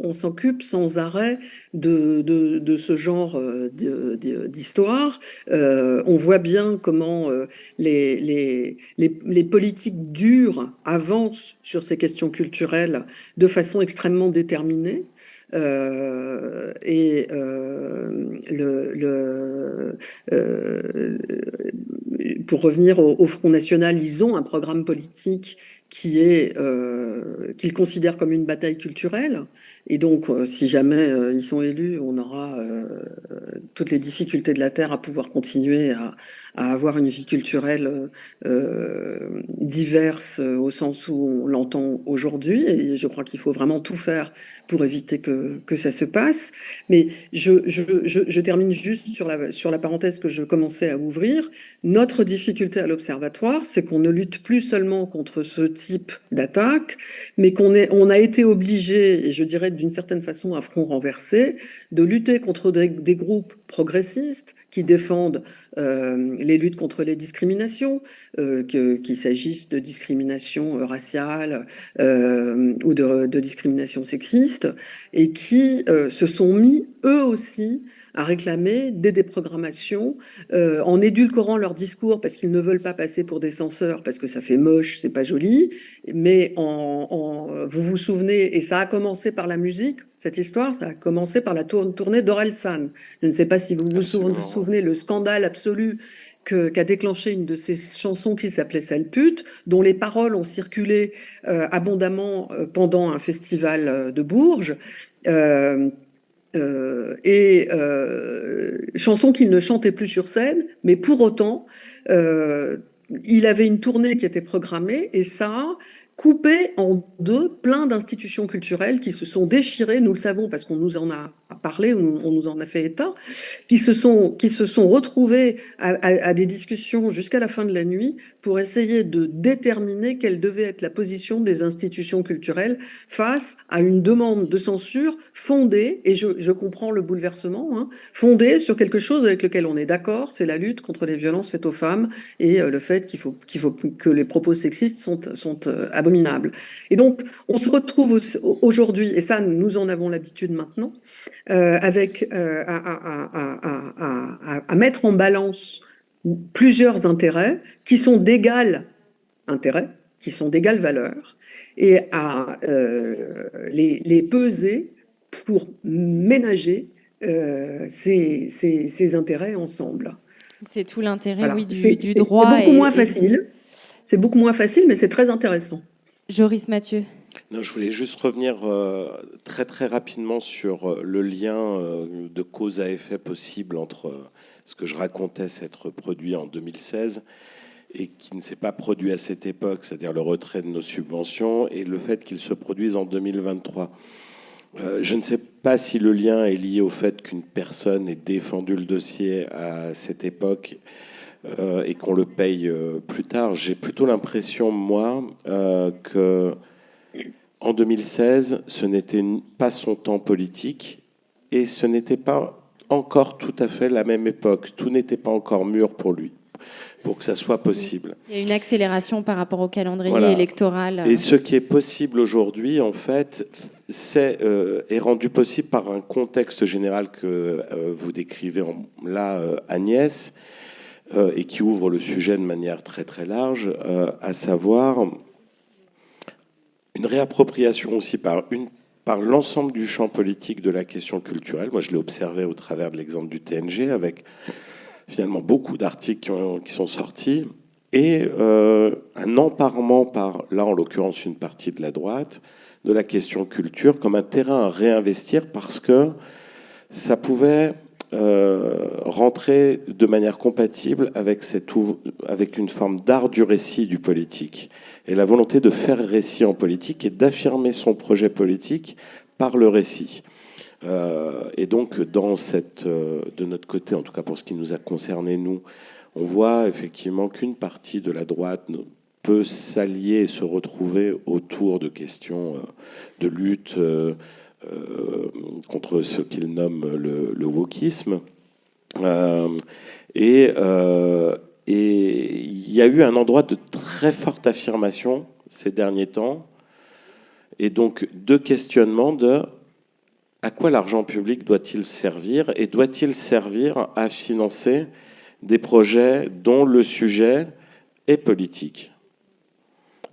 on s'occupe sans arrêt de ce genre d'histoire. On voit bien comment les politiques dures avancent sur ces questions culturelles de façon extrêmement déterminée. et pour revenir au Front National, ils ont un programme politique qu'ils considèrent comme une bataille culturelle. Et donc, si jamais ils sont élus, on aura toutes les difficultés de la Terre à pouvoir continuer à avoir une vie culturelle diverse au sens où on l'entend aujourd'hui. Et je crois qu'il faut vraiment tout faire pour éviter que ça se passe. Mais je termine juste sur la parenthèse que je commençais à ouvrir. Notre difficulté à l'Observatoire, c'est qu'on ne lutte plus seulement contre ce type d'attaque, mais on a été obligé, et je dirais d'une certaine façon à front renversé, de lutter contre des groupes progressistes qui défendent les luttes contre les discriminations, qu'il s'agisse de discrimination raciale ou de discrimination sexiste, et qui se sont mis eux aussi à réclamer des déprogrammations en édulcorant leur discours parce qu'ils ne veulent pas passer pour des censeurs parce que ça fait moche, c'est pas joli, mais vous vous souvenez, et ça a commencé par la musique, cette histoire, ça a commencé par la tournée d'Orelsan. Je ne sais pas si vous vous souvenez le scandale absolu qu'a déclenché une de ces chansons qui s'appelait Sale pute, dont les paroles ont circulé abondamment pendant un festival de Bourges. Chanson qu'il ne chantait plus sur scène, mais pour autant, il avait une tournée qui était programmée et ça a coupé en deux plein d'institutions culturelles qui se sont déchirées, nous le savons parce qu'on nous en a parlé, on nous en a fait état, qui se sont retrouvés à des discussions jusqu'à la fin de la nuit pour essayer de déterminer quelle devait être la position des institutions culturelles face à une demande de censure fondée, et je comprends le bouleversement, hein, fondée sur quelque chose avec lequel on est d'accord, c'est la lutte contre les violences faites aux femmes et le fait qu'il faut que les propos sexistes sont abominables. Et donc, on se retrouve aujourd'hui, et ça, nous en avons l'habitude maintenant, à mettre en balance plusieurs intérêts qui sont d'égale intérêt, qui sont d'égale valeur, et à les peser pour ménager ces intérêts ensemble. C'est tout l'intérêt, Voilà. oui, du droit. C'est beaucoup moins facile. C'est beaucoup moins facile, mais c'est très intéressant. Joris Mathieu. Non, je voulais juste revenir très très rapidement sur le lien de cause à effet possible entre ce que je racontais s'être produit en 2016 et qui ne s'est pas produit à cette époque, c'est-à-dire le retrait de nos subventions, et le fait qu'il se produise en 2023. Je ne sais pas si le lien est lié au fait qu'une personne ait défendu le dossier à cette époque et qu'on le paye plus tard. J'ai plutôt l'impression, moi, que en 2016, ce n'était pas son temps politique et ce n'était pas encore tout à fait la même époque. Tout n'était pas encore mûr pour lui, pour que ça soit possible. Il y a une accélération par rapport au calendrier électoral. Et ce qui est possible aujourd'hui, en fait, est rendu possible par un contexte général que vous décrivez là, Agnès, et qui ouvre le sujet de manière très très large, à savoir une réappropriation aussi par l'ensemble du champ politique de la question culturelle. Moi, je l'ai observé au travers de l'exemple du TNG, avec finalement beaucoup d'articles qui sont sortis, et un emparement par, là en l'occurrence, une partie de la droite, de la question culture comme un terrain à réinvestir parce que ça pouvait rentrer de manière compatible avec une forme d'art du récit du politique et la volonté de faire récit en politique et d'affirmer son projet politique par le récit. Et donc, de notre côté, en tout cas pour ce qui nous a concerné, nous, on voit effectivement qu'une partie de la droite peut s'allier et se retrouver autour de questions de lutte contre ce qu'ils nomment le wokisme. Et il y a eu un endroit de très forte affirmation ces derniers temps, et donc de questionnement de à quoi l'argent public doit-il servir, et doit-il servir à financer des projets dont le sujet est politique.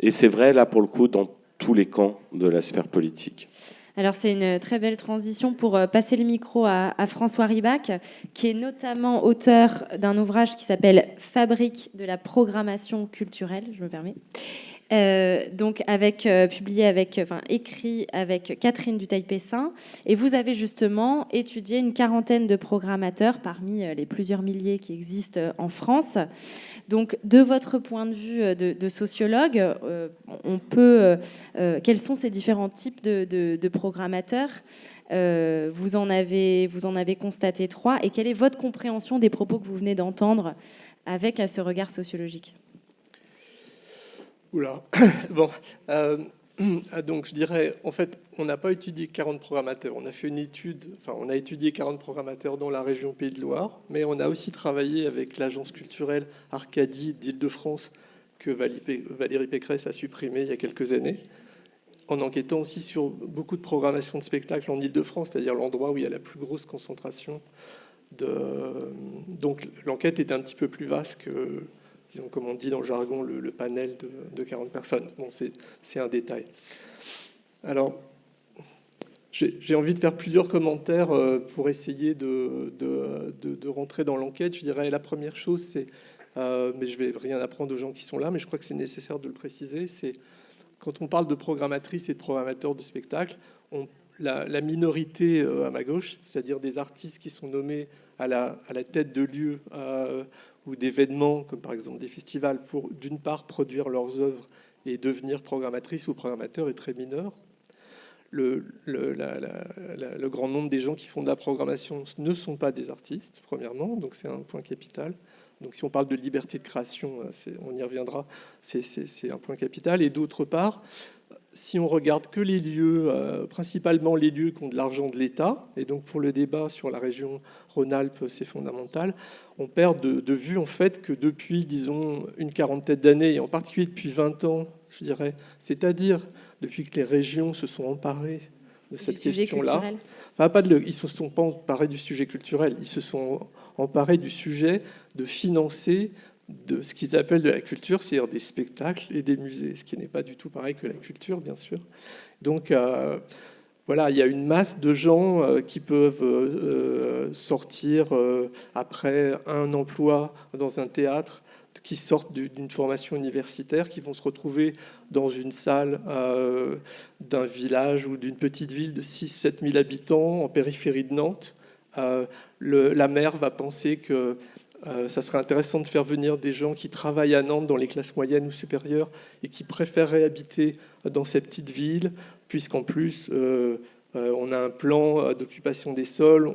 Et c'est vrai, là, pour le coup, dans tous les camps de la sphère politique. Alors c'est une très belle transition pour passer le micro à François Ribac, qui est notamment auteur d'un ouvrage qui s'appelle Fabrique de la programmation culturelle, je me permets. Donc écrit avec Catherine Dutheil-Pessin, et vous avez justement étudié une quarantaine de programmateurs parmi les plusieurs milliers qui existent en France. Donc, de votre point de vue de sociologue, quels sont ces différents types de programmateurs? Vous en avez constaté 3, et quelle est votre compréhension des propos que vous venez d'entendre avec ce regard sociologique? Oula, bon. Donc je dirais, en fait, on n'a pas étudié 40 programmateurs. On a fait une étude, on a étudié 40 programmateurs dans la région Pays de Loire, mais on a aussi travaillé avec l'agence culturelle Arcadie d'Île-de-France que Valérie Pécresse a supprimée il y a quelques années, en enquêtant aussi sur beaucoup de programmation de spectacles en Île-de-France, c'est-à-dire l'endroit où il y a la plus grosse concentration Donc l'enquête est un petit peu plus vaste que, disons, comme on dit dans le jargon, le panel de 40 personnes. Bon, c'est un détail. Alors, j'ai envie de faire plusieurs commentaires pour essayer de rentrer dans l'enquête. Je dirais la première chose, c'est, mais je vais rien apprendre aux gens qui sont là, mais je crois que c'est nécessaire de le préciser, c'est quand on parle de programmatrices et de programmateurs de spectacles, la minorité à ma gauche, c'est-à-dire des artistes qui sont nommés à la tête de lieux ou d'événements, comme par exemple des festivals, pour d'une part produire leurs œuvres et devenir programmatrice ou programmateur, est très mineur. Le grand nombre des gens qui font de la programmation ne sont pas des artistes, premièrement, donc c'est un point capital. Donc si on parle de liberté de création, on y reviendra, c'est un point capital. Et d'autre part, si on regarde que les lieux, principalement les lieux qui ont de l'argent de l'État, et donc pour le débat sur la région Rhône-Alpes, c'est fondamental, on perd de vue en fait que depuis, disons, une quarantaine d'années, et en particulier depuis 20 ans, je dirais, c'est-à-dire depuis que les régions se sont emparées de cette question-là. Enfin, ils ne se sont pas emparés du sujet culturel, ils se sont emparés du sujet de financer de ce qu'ils appellent de la culture, c'est-à-dire des spectacles et des musées, ce qui n'est pas du tout pareil que la culture, bien sûr. Donc, voilà, il y a une masse de gens qui peuvent sortir après un emploi dans un théâtre, qui sortent d'une formation universitaire, qui vont se retrouver dans une salle d'un village ou d'une petite ville de 6-7 000 habitants en périphérie de Nantes. La maire va penser que ça serait intéressant de faire venir des gens qui travaillent à Nantes dans les classes moyennes ou supérieures et qui préféreraient habiter dans cette petite ville, puisqu'en plus on a un plan d'occupation des sols,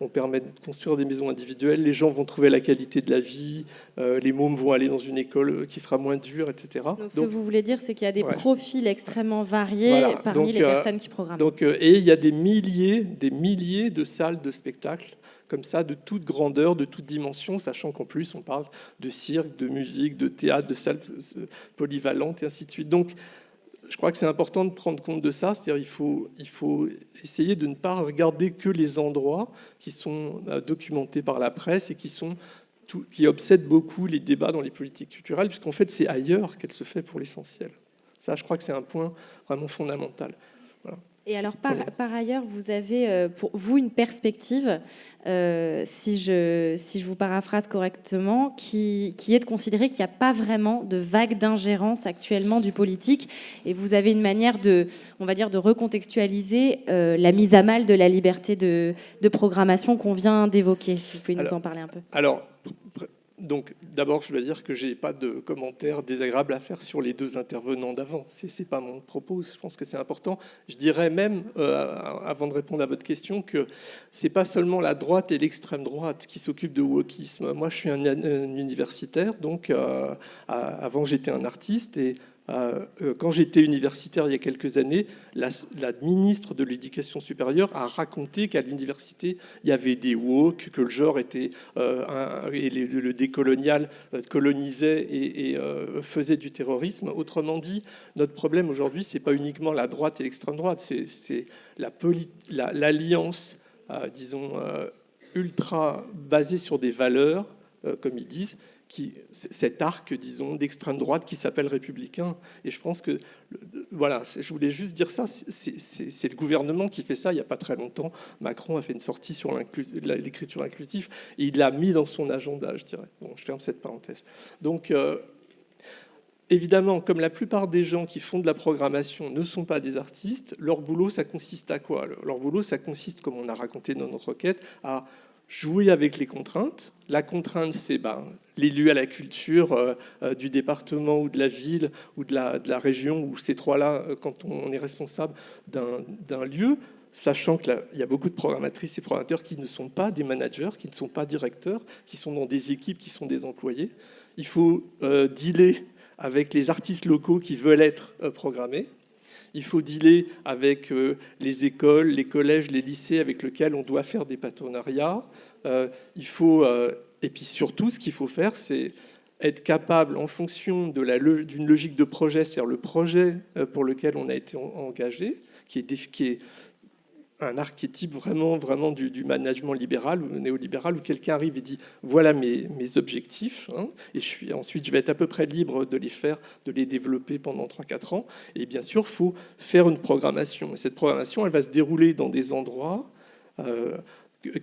on permet de construire des maisons individuelles, les gens vont trouver la qualité de la vie, les mômes vont aller dans une école qui sera moins dure, etc. Donc ce que vous voulez dire, c'est qu'il y a des profils extrêmement variés parmi les personnes qui programment. Et il y a des milliers de salles de spectacle comme ça, de toute grandeur, de toute dimension, sachant qu'en plus, on parle de cirque, de musique, de théâtre, de salles polyvalentes, et ainsi de suite. Donc, je crois que c'est important de prendre compte de ça, c'est-à-dire il faut essayer de ne pas regarder que les endroits qui sont documentés par la presse et qui obsèdent beaucoup les débats dans les politiques culturelles, puisqu'en fait, c'est ailleurs qu'elle se fait pour l'essentiel. Ça, je crois que c'est un point vraiment fondamental. Voilà. Et alors, par ailleurs, vous avez pour vous une perspective, si je vous paraphrase correctement, qui est de considérer qu'il n'y a pas vraiment de vague d'ingérence actuellement du politique, et vous avez une manière on va dire, de recontextualiser la mise à mal de la liberté de programmation qu'on vient d'évoquer. Si vous pouvez nous en parler un peu. Alors, donc, d'abord, je dois dire que je n'ai pas de commentaires désagréables à faire sur les deux intervenants d'avant. Ce n'est pas mon propos, je pense que c'est important. Je dirais même, avant de répondre à votre question, que ce n'est pas seulement la droite et l'extrême droite qui s'occupent de wokisme. Moi, je suis un universitaire, donc avant, j'étais un artiste, et quand j'étais universitaire il y a quelques années, la ministre de l'Éducation supérieure a raconté qu'à l'université, il y avait des woke, que le genre était et le décolonial colonisait et faisait du terrorisme. Autrement dit, notre problème aujourd'hui, c'est pas uniquement la droite et l'extrême droite, c'est l'alliance, disons, ultra basée sur des valeurs, comme ils disent, cet arc, disons, d'extrême droite qui s'appelle républicain. Et je pense que, voilà, je voulais juste dire ça, c'est le gouvernement qui fait ça. Il n'y a pas très longtemps, Macron a fait une sortie sur l'écriture inclusive et il l'a mis dans son agenda, je dirais. Bon, je ferme cette parenthèse. Donc, évidemment, comme la plupart des gens qui font de la programmation ne sont pas des artistes, leur boulot, ça consiste à quoi? Leur boulot, ça consiste, comme on a raconté dans notre requête, à jouer avec les contraintes. La contrainte, c'est l'élu à la culture du département ou de la ville ou de la région, ou ces trois-là, quand on est responsable d'un lieu, sachant qu'il y a beaucoup de programmatrices et programmateurs qui ne sont pas des managers, qui ne sont pas directeurs, qui sont dans des équipes, qui sont des employés. Il faut dealer avec les artistes locaux qui veulent être programmés. Il faut dealer avec les écoles, les collèges, les lycées avec lesquels on doit faire des partenariats. Et puis surtout, ce qu'il faut faire, c'est être capable, en fonction d'une logique de projet, c'est-à-dire le projet pour lequel on a été engagé, qui est un archétype vraiment du management libéral ou néolibéral, où quelqu'un arrive et dit voilà mes objectifs, et ensuite je vais être à peu près libre de les développer pendant 3-4 ans. Et bien sûr, il faut faire une programmation. Et cette programmation, elle va se dérouler dans des endroits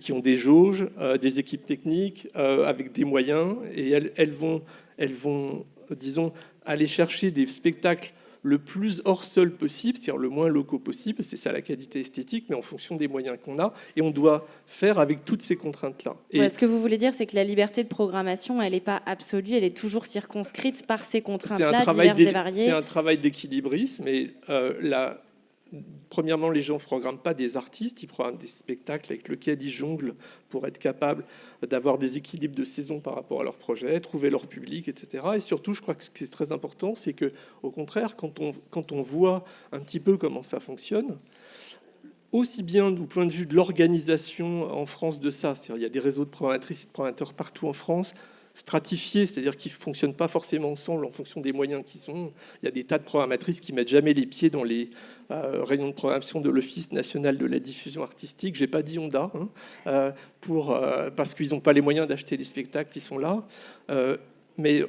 qui ont des jauges, des équipes techniques, avec des moyens, et elles vont, disons, aller chercher des spectacles le plus hors sol possible, c'est-à-dire le moins locaux possible, c'est ça la qualité esthétique, mais en fonction des moyens qu'on a, et on doit faire avec toutes ces contraintes-là. Et ce que vous voulez dire, c'est que la liberté de programmation, elle n'est pas absolue, elle est toujours circonscrite par ces contraintes-là, diverses et variées. C'est un travail d'équilibrisme, mais premièrement, les gens ne programment pas des artistes, ils programment des spectacles avec lesquels ils jonglent pour être capables d'avoir des équilibres de saison par rapport à leur projet, trouver leur public, etc. Et surtout, je crois que ce qui est très important, c'est qu'au contraire, quand on voit un petit peu comment ça fonctionne, aussi bien du point de vue de l'organisation en France de ça, c'est-à-dire il y a des réseaux de programmatrices et de programmateurs partout en France, stratifiés, c'est-à-dire qu'ils ne fonctionnent pas forcément ensemble en fonction des moyens qu'ils ont. Il y a des tas de programmatrices qui ne mettent jamais les pieds dans les réunions de programmation de l'Office national de la diffusion artistique. Je n'ai pas dit Onda, parce qu'ils n'ont pas les moyens d'acheter les spectacles qui sont là. Mais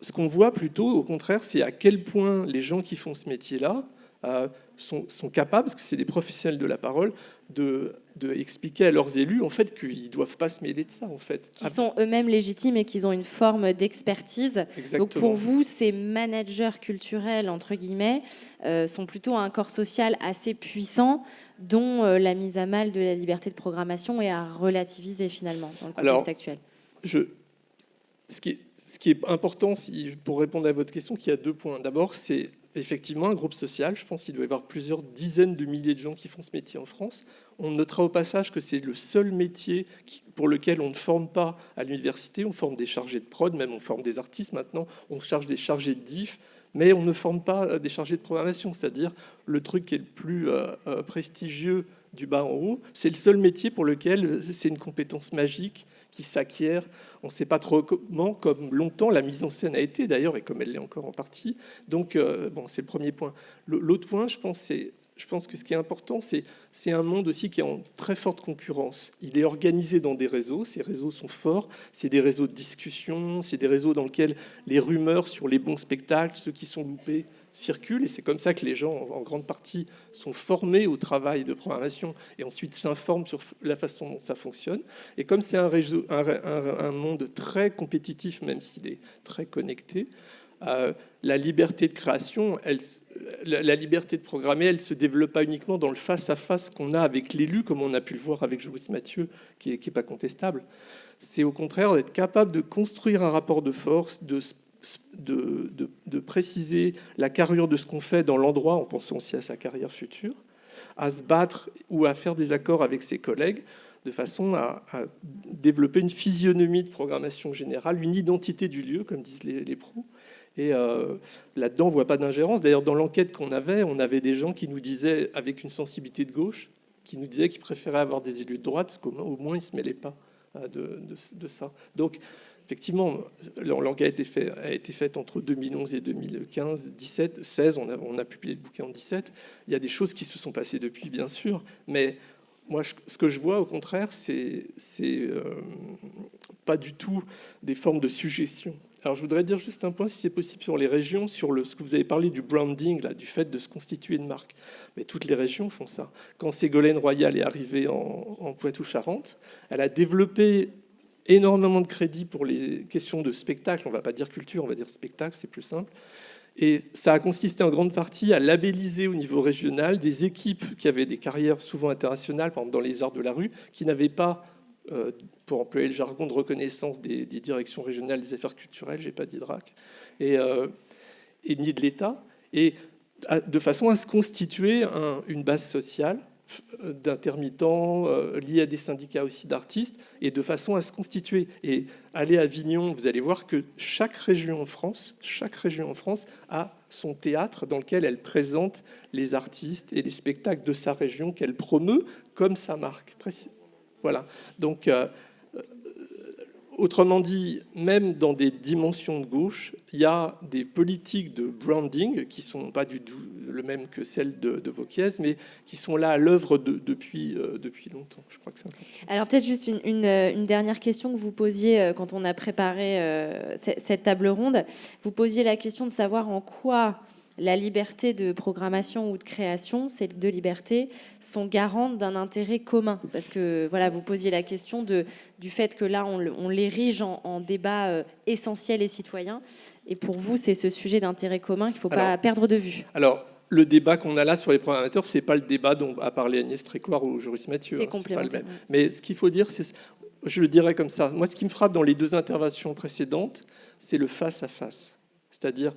ce qu'on voit plutôt, au contraire, c'est à quel point les gens qui font ce métier-là sont capables, parce que c'est des professionnels de la parole, de expliquer à leurs élus en fait qu'ils ne doivent pas se mêler de ça en fait. Qui sont eux-mêmes légitimes et qu'ils ont une forme d'expertise. Exactement. Donc pour vous, ces managers culturels entre guillemets sont plutôt un corps social assez puissant dont la mise à mal de la liberté de programmation est à relativiser finalement dans le contexte actuel. Ce qui est important, pour répondre à votre question, qu'il y a 2 points. D'abord, c'est effectivement un groupe social. Je pense qu'il doit y avoir plusieurs dizaines de milliers de gens qui font ce métier en France. On notera au passage que c'est le seul métier pour lequel on ne forme pas à l'université. On forme des chargés de prod, même on forme des artistes maintenant. On charge des chargés de diff, mais on ne forme pas des chargés de programmation. C'est-à-dire le truc qui est le plus prestigieux du bas en haut. C'est le seul métier pour lequel c'est une compétence magique qui s'acquiert, on ne sait pas trop comment, comme longtemps la mise en scène a été d'ailleurs, et comme elle l'est encore en partie. Donc, c'est le premier point. L'autre point, je pense que ce qui est important, c'est un monde aussi qui est en très forte concurrence. Il est organisé dans des réseaux, ces réseaux sont forts, c'est des réseaux de discussion, c'est des réseaux dans lesquels les rumeurs sur les bons spectacles, ceux qui sont loupés, circulent, et c'est comme ça que les gens, en grande partie, sont formés au travail de programmation et ensuite s'informent sur la façon dont ça fonctionne. Et comme c'est un monde très compétitif, même s'il est très connecté, la liberté de création, la liberté de programmer, elle ne se développe pas uniquement dans le face-à-face qu'on a avec l'élu, comme on a pu le voir avec Joris Mathieu, qui n'est pas contestable. C'est au contraire d'être capable de construire un rapport de force, de préciser la carrure de ce qu'on fait dans l'endroit, en pensant aussi à sa carrière future, à se battre ou à faire des accords avec ses collègues, de façon à développer une physionomie de programmation générale, une identité du lieu, comme disent les pros. Et là-dedans, on ne voit pas d'ingérence. D'ailleurs, dans l'enquête qu'on avait, on avait des gens qui nous disaient, avec une sensibilité de gauche, qui nous disaient qu'ils préféraient avoir des élus de droite, parce qu'au moins, ils ne se mêlaient pas de ça. Donc, effectivement, l'enquête a été faite entre 2011 et 2015, 17, 16, on a publié le bouquin en 17. Il y a des choses qui se sont passées depuis, bien sûr, mais moi, ce que je vois, au contraire, c'est pas du tout des formes de suggestion. Alors, je voudrais dire juste un point, si c'est possible, sur les régions, sur ce que vous avez parlé du branding, là, du fait de se constituer une marque. Mais toutes les régions font ça. Quand Ségolène Royal est arrivée en Poitou-Charentes, elle a développé énormément de crédits pour les questions de spectacle. On ne va pas dire culture, on va dire spectacle, c'est plus simple. Et ça a consisté en grande partie à labelliser au niveau régional des équipes qui avaient des carrières souvent internationales, par exemple dans les arts de la rue, qui n'avaient pas, pour employer le jargon, de reconnaissance des directions régionales des affaires culturelles, j'ai pas dit DRAC, et ni de l'État, et de façon à se constituer une base sociale d'intermittents liés à des syndicats aussi d'artistes, et de façon à se constituer. Et aller à Avignon, vous allez voir que chaque région en France a son théâtre dans lequel elle présente les artistes et les spectacles de sa région qu'elle promeut comme sa marque. Voilà. Donc, autrement dit, même dans des dimensions de gauche, il y a des politiques de branding qui ne sont pas du tout le même que celles de Wauquiez, mais qui sont là à l'œuvre depuis longtemps. Je crois que c'est important. Alors peut-être juste une dernière question que vous posiez quand on a préparé cette table ronde. Vous posiez la question de savoir en quoi la liberté de programmation ou de création, ces deux libertés, sont garantes d'un intérêt commun. Parce que voilà, vous posiez la question du fait que là, on l'érige en débat essentiel et citoyen. Et pour vous, c'est ce sujet d'intérêt commun qu'il ne faut pas perdre de vue. Alors, le débat qu'on a là sur les programmateurs, ce n'est pas le débat dont a parlé Agnès Trécoire ou Joris Mathieu. C'est complémentaire. pas le même. Mais ce qu'il faut dire, je le dirais comme ça. Moi, ce qui me frappe dans les deux interventions précédentes, c'est le face-à-face. C'est-à-dire,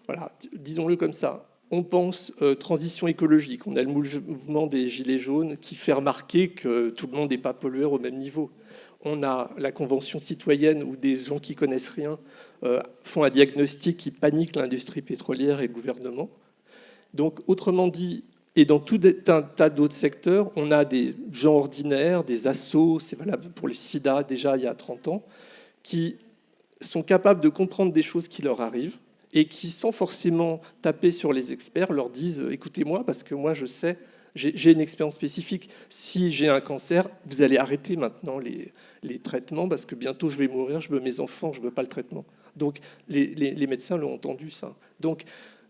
voilà, disons-le comme ça, on pense transition écologique. On a le mouvement des Gilets jaunes qui fait remarquer que tout le monde n'est pas pollueur au même niveau. On a la Convention citoyenne où des gens qui connaissent rien font un diagnostic qui panique l'industrie pétrolière et le gouvernement. Donc, autrement dit, et dans tout un tas d'autres secteurs, on a des gens ordinaires, des assos, c'est valable pour le sida déjà il y a 30 ans, qui sont capables de comprendre des choses qui leur arrivent et qui, sans forcément taper sur les experts, leur disent « écoutez-moi, parce que moi, je sais, j'ai une expérience spécifique. Si j'ai un cancer, vous allez arrêter maintenant les traitements, parce que bientôt, je vais mourir, je veux mes enfants, je ne veux pas le traitement. » Donc, les médecins l'ont entendu, ça. Donc,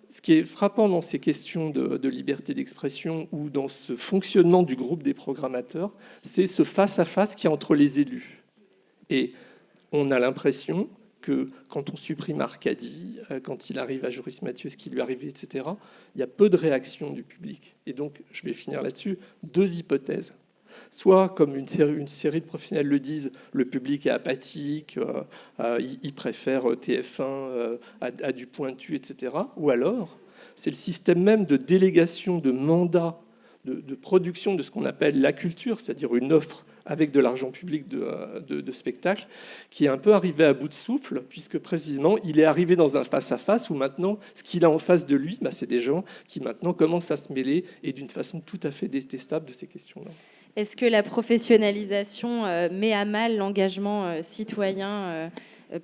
ce qui est frappant dans ces questions de liberté d'expression ou dans ce fonctionnement du groupe des programmateurs, c'est ce face-à-face qu'il y a entre les élus. Et on a l'impression que quand on supprime Arcadie, quand il arrive à Joris Mathieu, ce qui lui est arrivé, etc., il y a peu de réaction du public. Et donc, je vais finir là-dessus, deux hypothèses. Soit, comme une série de professionnels le disent, le public est apathique, il préfère TF1 à du pointu, etc. Ou alors, c'est le système même de délégation de mandats, de production de ce qu'on appelle la culture, c'est-à-dire une offre avec de l'argent public de spectacle, qui est un peu arrivé à bout de souffle, puisque précisément, il est arrivé dans un face-à-face où maintenant, ce qu'il a en face de lui, c'est des gens qui maintenant commencent à se mêler, et d'une façon tout à fait détestable, de ces questions-là. Est-ce que la professionnalisation met à mal l'engagement citoyen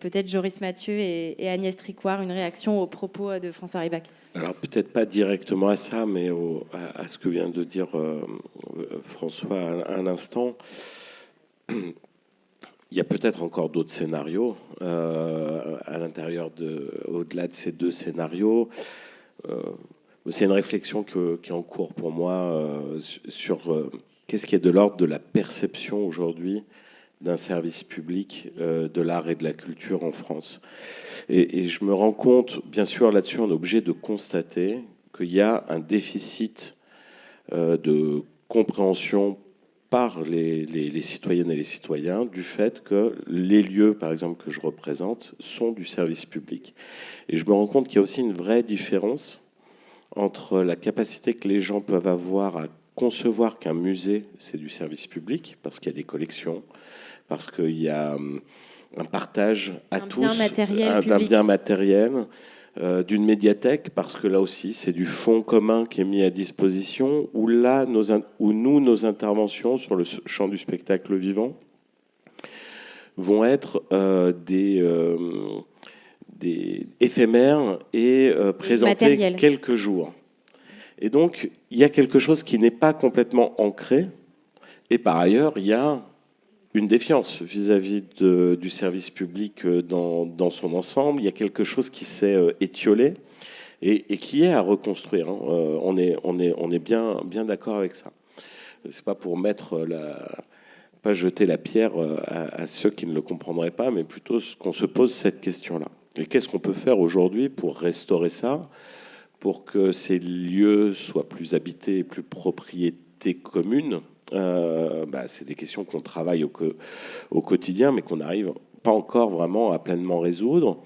peut-être Joris Mathieu et Agnès Trécoire, une réaction aux propos de François Ribach? Alors peut-être pas directement à ça, mais à ce que vient de dire François à l'instant. Il y a peut-être encore d'autres scénarios à l'intérieur au-delà de ces deux scénarios. C'est une réflexion qui est en cours pour moi sur qu'est-ce qui est de l'ordre de la perception aujourd'hui d'un service public de l'art et de la culture en France. Et je me rends compte, bien sûr, là-dessus, on est obligé de constater qu'il y a un déficit de compréhension par les citoyennes et les citoyens du fait que les lieux, par exemple, que je représente, sont du service public. Et je me rends compte qu'il y a aussi une vraie différence entre la capacité que les gens peuvent avoir à concevoir qu'un musée, c'est du service public, parce qu'il y a des collections, parce qu'il y a un partage à tous d'un bien matériel, d'une médiathèque, parce que là aussi, c'est du fonds commun qui est mis à disposition, où nos interventions sur le champ du spectacle vivant vont être des éphémères et présentées quelques jours. Et donc, il y a quelque chose qui n'est pas complètement ancré, Et par ailleurs, il y a une défiance vis-à-vis du service public dans son ensemble. Il y a quelque chose qui s'est étiolé et qui est à reconstruire. Hein. On est bien d'accord avec ça. C'est pas pour pas jeter la pierre à ceux qui ne le comprendraient pas, mais plutôt qu'on se pose cette question-là. Et qu'est-ce qu'on peut faire aujourd'hui pour restaurer ça, pour que ces lieux soient plus habités et plus propriété commune? C'est des questions qu'on travaille au quotidien, mais qu'on n'arrive pas encore vraiment à pleinement résoudre.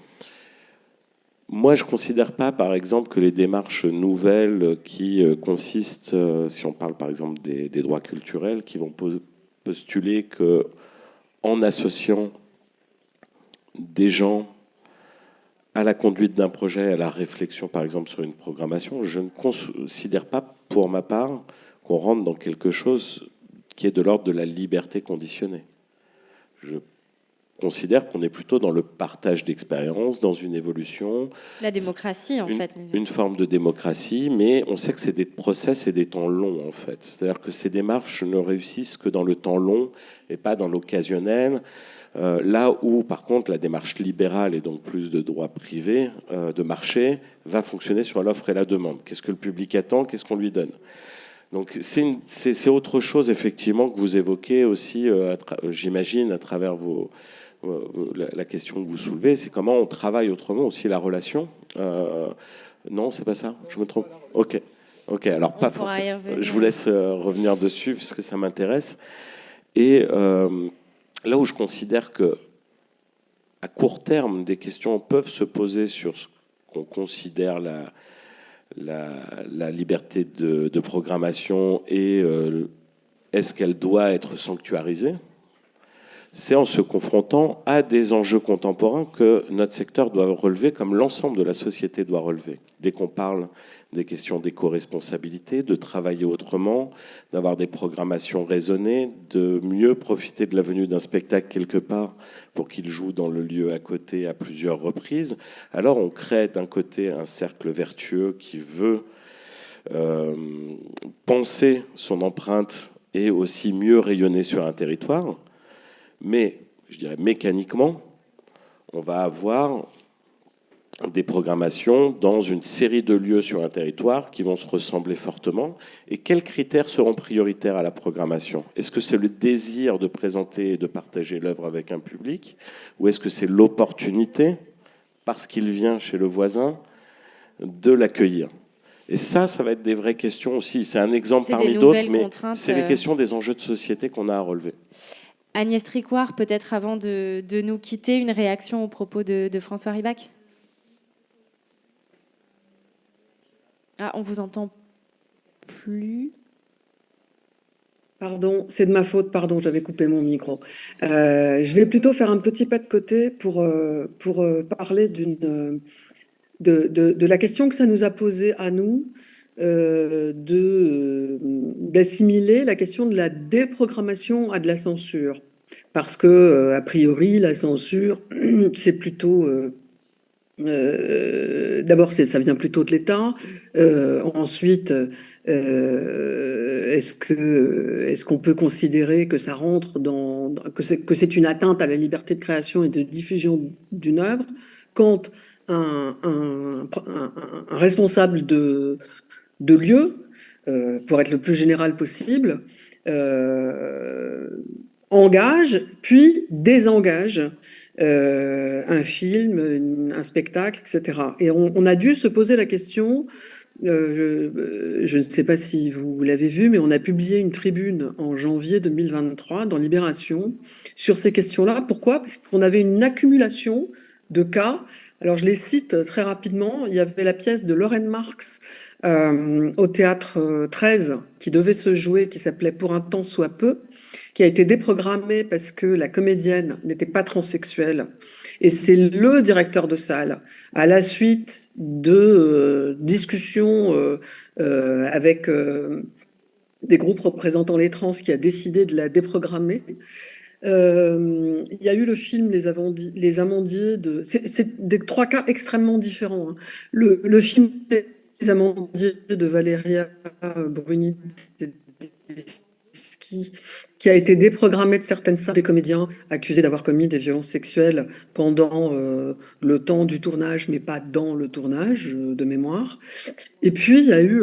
Moi, je ne considère pas, par exemple, que les démarches nouvelles qui consistent, si on parle par exemple des droits culturels, qui vont postuler que en associant des gens à la conduite d'un projet, à la réflexion, par exemple, sur une programmation, je ne considère pas, pour ma part, qu'on rentre dans quelque chose qui est de l'ordre de la liberté conditionnée. Je considère qu'on est plutôt dans le partage d'expériences, dans une évolution. La démocratie, en fait. Une forme de démocratie, mais on sait que c'est des process et des temps longs, en fait. C'est-à-dire que ces démarches ne réussissent que dans le temps long et pas dans l'occasionnel. Là où, par contre, la démarche libérale et donc plus de droit privé, de marché, va fonctionner sur l'offre et la demande. Qu'est-ce que le public attend? Qu'est-ce qu'on lui donne? Donc c'est autre chose, effectivement, que vous évoquez aussi, j'imagine, à travers la question que vous soulevez, c'est comment on travaille autrement aussi la relation. Non, c'est pas ça? Je me trompe? Ok, alors pas forcément. Je vous laisse revenir dessus, puisque ça m'intéresse. Et là où je considère que, à court terme, des questions peuvent se poser sur ce qu'on considère la liberté de programmation et est-ce qu'elle doit être sanctuarisée, c'est en se confrontant à des enjeux contemporains que notre secteur doit relever, comme l'ensemble de la société doit relever. Dès qu'on parle des questions d'éco-responsabilité, de travailler autrement, d'avoir des programmations raisonnées, de mieux profiter de la venue d'un spectacle quelque part pour qu'il joue dans le lieu à côté à plusieurs reprises, alors on crée d'un côté un cercle vertueux qui veut penser son empreinte et aussi mieux rayonner sur un territoire. Mais, je dirais mécaniquement, on va avoir des programmations dans une série de lieux sur un territoire qui vont se ressembler fortement. Et quels critères seront prioritaires à la programmation? Est-ce que c'est le désir de présenter et de partager l'œuvre avec un public? Ou est-ce que c'est l'opportunité, parce qu'il vient chez le voisin, de l'accueillir? Et ça va être des vraies questions aussi. C'est un exemple parmi d'autres, mais c'est les questions des enjeux de société qu'on a à relever. Agnès Tricouart, peut-être avant de nous quitter, une réaction au propos de François Ribach? Ah, on vous entend plus. Pardon, c'est de ma faute, pardon, j'avais coupé mon micro. Je vais plutôt faire un petit pas de côté pour parler de la question que ça nous a posée à nous, d'assimiler la question de la déprogrammation à de la censure. Parce que, a priori, la censure, c'est plutôt... d'abord, ça vient plutôt de l'État. Ensuite, est-ce qu'on peut considérer que ça rentre que c'est une atteinte à la liberté de création et de diffusion d'une œuvre quand un responsable de lieu, pour être le plus général possible, engage puis désengage un film, un spectacle, etc. Et on a dû se poser la question, je ne sais pas si vous l'avez vu, mais on a publié une tribune en janvier 2023 dans Libération sur ces questions-là. Pourquoi? Parce qu'on avait une accumulation de cas. Alors je les cite très rapidement. Il y avait la pièce de Lorraine Marx au théâtre 13 qui devait se jouer, qui s'appelait Pour un temps soit peu, qui a été déprogrammée parce que la comédienne n'était pas transsexuelle. Et c'est le directeur de salle, à la suite de discussions avec des groupes représentant les trans, qui a décidé de la déprogrammer. Il y a eu le film Les Amandiers c'est des trois cas extrêmement différents. Hein. Le film Les Amandiers de Valéria Bruni qui a été déprogrammé de certaines salles, des comédiens accusés d'avoir commis des violences sexuelles pendant le temps du tournage, mais pas dans le tournage, de mémoire. Et puis, il y a eu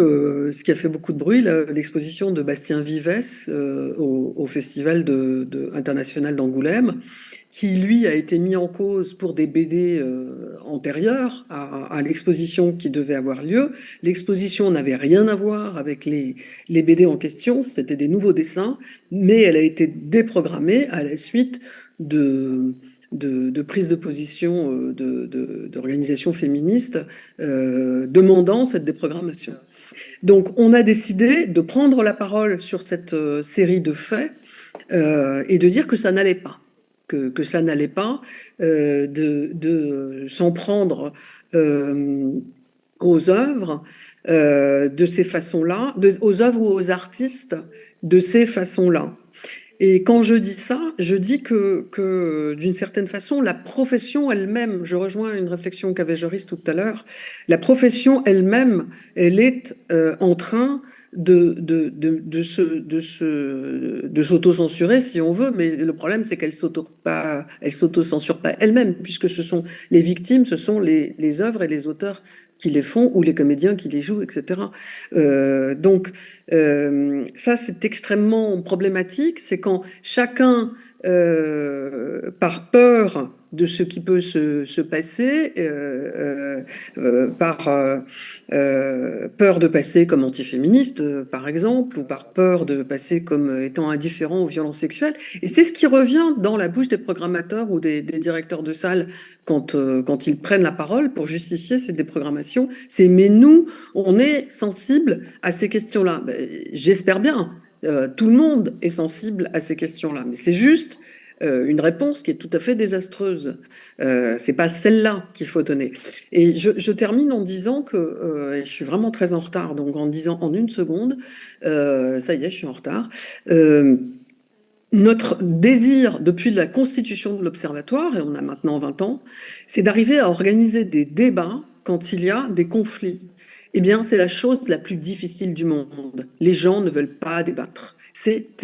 ce qui a fait beaucoup de bruit, l'exposition de Bastien Vivès au Festival international d'Angoulême, qui, lui, a été mis en cause pour des BD antérieurs à l'exposition qui devait avoir lieu. L'exposition n'avait rien à voir avec les BD en question, c'était des nouveaux dessins, mais elle a été déprogrammée à la suite de prise de position d'organisations féministes demandant cette déprogrammation. Donc on a décidé de prendre la parole sur cette série de faits et de dire que ça n'allait pas. Que ça n'allait pas, de s'en prendre aux œuvres de ces façons-là, aux œuvres ou aux artistes de ces façons-là. Et quand je dis ça, je dis que d'une certaine façon, la profession elle-même, je rejoins une réflexion qu'avait Joris tout à l'heure, la profession elle-même, elle est en train de s'auto-censurer si on veut, mais le problème c'est qu'elle s'auto-censure pas elle-même, puisque ce sont les victimes, ce sont les œuvres et les auteurs qui les font, ou les comédiens qui les jouent, etc. Donc, ça, c'est extrêmement problématique. C'est quand chacun, par peur de ce qui peut se passer, par peur de passer comme antiféministe, par exemple, ou par peur de passer comme étant indifférent aux violences sexuelles. Et c'est ce qui revient dans la bouche des programmateurs ou des directeurs de salle quand ils prennent la parole pour justifier ces déprogrammations. C'est « mais nous, on est sensible à ces questions-là ». Ben, j'espère bien. Tout le monde est sensible à ces questions-là. Mais c'est juste une réponse qui est tout à fait désastreuse. C'est pas celle-là qu'il faut donner. Et je termine en disant que, et je suis vraiment très en retard, donc en disant en une seconde, ça y est, je suis en retard, notre désir depuis la constitution de l'Observatoire, et on a maintenant 20 ans, c'est d'arriver à organiser des débats quand il y a des conflits. Eh bien, c'est la chose la plus difficile du monde. Les gens ne veulent pas débattre.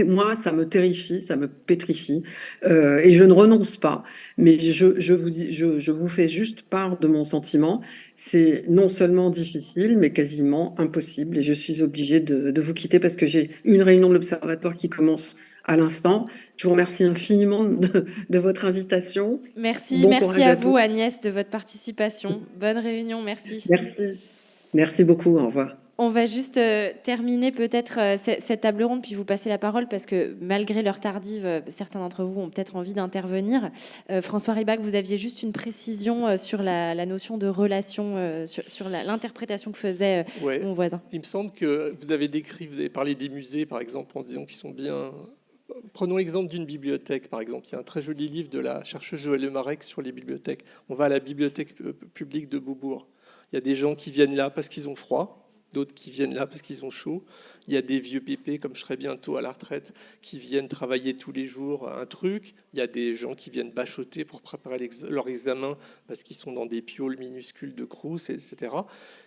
Moi, ça me terrifie, ça me pétrifie, et je ne renonce pas. Mais je vous fais juste part de mon sentiment. C'est non seulement difficile, mais quasiment impossible. Et je suis obligée de vous quitter parce que j'ai une réunion de l'Observatoire qui commence à l'instant. Je vous remercie infiniment de votre invitation. Merci, bon merci à vous tous. Agnès de votre participation. Bonne réunion, merci. Merci beaucoup, au revoir. On va juste terminer peut-être cette table ronde, puis vous passer la parole, parce que malgré l'heure tardive, certains d'entre vous ont peut-être envie d'intervenir. François Ribach, vous aviez juste une précision sur la notion de relation, sur l'interprétation que faisait mon voisin. Il me semble que vous avez parlé des musées, par exemple, en disant qu'ils sont bien... Prenons l'exemple d'une bibliothèque, par exemple. Il y a un très joli livre de la chercheuse Joëlle Lemarec sur les bibliothèques. On va à la bibliothèque publique de Beaubourg. Il y a des gens qui viennent là parce qu'ils ont froid, d'autres qui viennent là parce qu'ils ont chaud. Il y a des vieux pépés, comme je serai bientôt à la retraite, qui viennent travailler tous les jours un truc. Il y a des gens qui viennent bachoter pour préparer leur examen parce qu'ils sont dans des pioles minuscules de Crous, etc.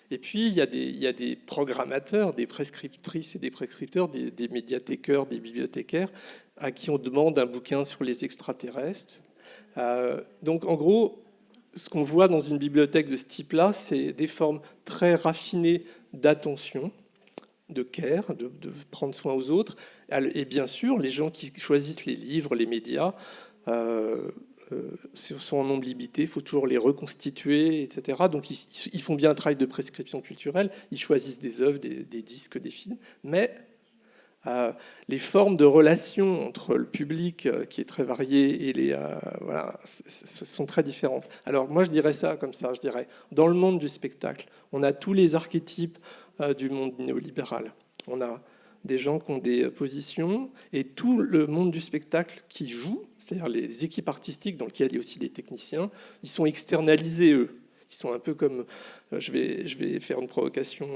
Et puis, il y a des programmateurs, des prescriptrices et des prescripteurs, des médiathécaires, des bibliothécaires, à qui on demande un bouquin sur les extraterrestres. Donc, en gros, ce qu'on voit dans une bibliothèque de ce type-là, c'est des formes très raffinées d'attention, de care, de prendre soin aux autres. Et bien sûr, les gens qui choisissent les livres, les médias, sont en nombre limité, il faut toujours les reconstituer, etc. Donc ils font bien un travail de prescription culturelle, ils choisissent des œuvres, des disques, des films, mais les formes de relation entre le public, qui est très varié, et sont très différentes. Alors moi je dirais ça comme ça, je dirais, dans le monde du spectacle, on a tous les archétypes du monde néolibéral. On a des gens qui ont des positions, et tout le monde du spectacle qui joue, c'est-à-dire les équipes artistiques dans lesquelles il y a aussi des techniciens, ils sont externalisés, eux. Ils sont un peu comme... Je vais faire une provocation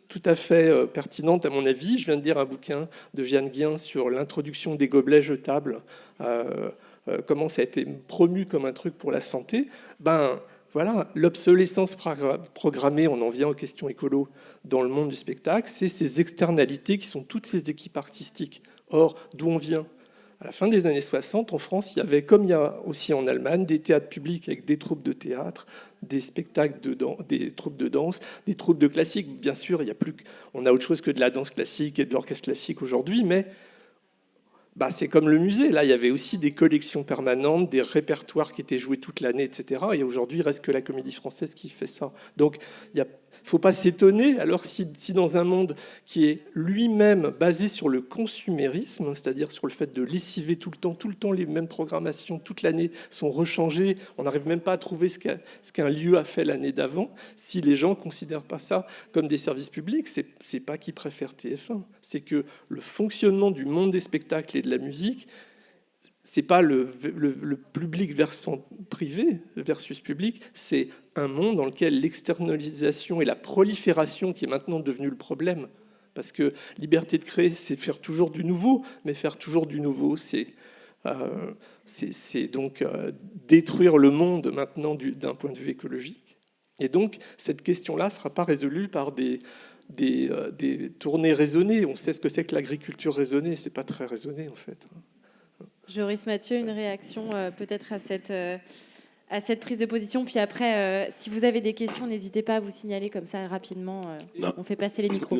tout à fait pertinente, à mon avis. Je viens de lire un bouquin de Jeanne Guien sur l'introduction des gobelets jetables, comment ça a été promu comme un truc pour la santé. voilà, l'obsolescence programmée, on en vient aux questions écolo dans le monde du spectacle, c'est ces externalités qui sont toutes ces équipes artistiques. Or, d'où on vient ? À la fin des années 60, en France, il y avait, comme il y a aussi en Allemagne, des théâtres publics avec des troupes de théâtre, des spectacles des troupes de danse, des troupes de classique. Bien sûr, on a autre chose que de la danse classique et de l'orchestre classique aujourd'hui, mais c'est comme le musée. Là, il y avait aussi des collections permanentes, des répertoires qui étaient joués toute l'année, etc. Et aujourd'hui, il reste que la Comédie Française qui fait ça. Donc, il ne faut pas s'étonner. Alors, si dans un monde qui est lui-même basé sur le consumérisme, c'est-à-dire sur le fait de lessiver tout le temps les mêmes programmations, toute l'année sont rechangées, on n'arrive même pas à trouver ce qu'un lieu a fait l'année d'avant. Si les gens ne considèrent pas ça comme des services publics, c'est pas qu'ils préfèrent TF1. C'est que le fonctionnement du monde des spectacles et de la musique, c'est pas le public versant privé versus public, c'est un monde dans lequel l'externalisation et la prolifération qui est maintenant devenue le problème. Parce que liberté de créer, c'est faire toujours du nouveau, mais faire toujours du nouveau, c'est donc détruire le monde maintenant d'un point de vue écologique. Et donc, cette question-là ne sera pas résolue par des tournées raisonnées. On sait ce que c'est que l'agriculture raisonnée, c'est pas très raisonné en fait. Joris Mathieu, une réaction peut-être à cette prise de position. Puis après, si vous avez des questions, n'hésitez pas à vous signaler comme ça rapidement. On fait passer les micros.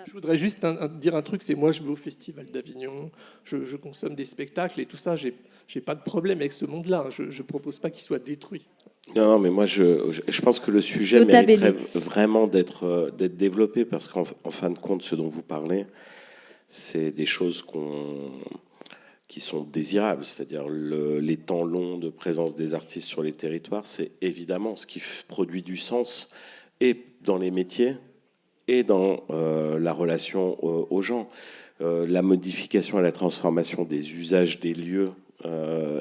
Je voudrais juste dire un truc, c'est moi je vais au Festival d'Avignon, je consomme des spectacles et tout ça, j'ai pas de problème avec ce monde-là. Je propose pas qu'il soit détruit. Non, mais moi je pense que le sujet mériterait vraiment d'être développé parce qu'en fin de compte, ce dont vous parlez, c'est des choses qui sont désirables, c'est-à-dire les temps longs de présence des artistes sur les territoires, c'est évidemment ce qui produit du sens et dans les métiers et dans la relation aux gens. La modification et la transformation des usages des lieux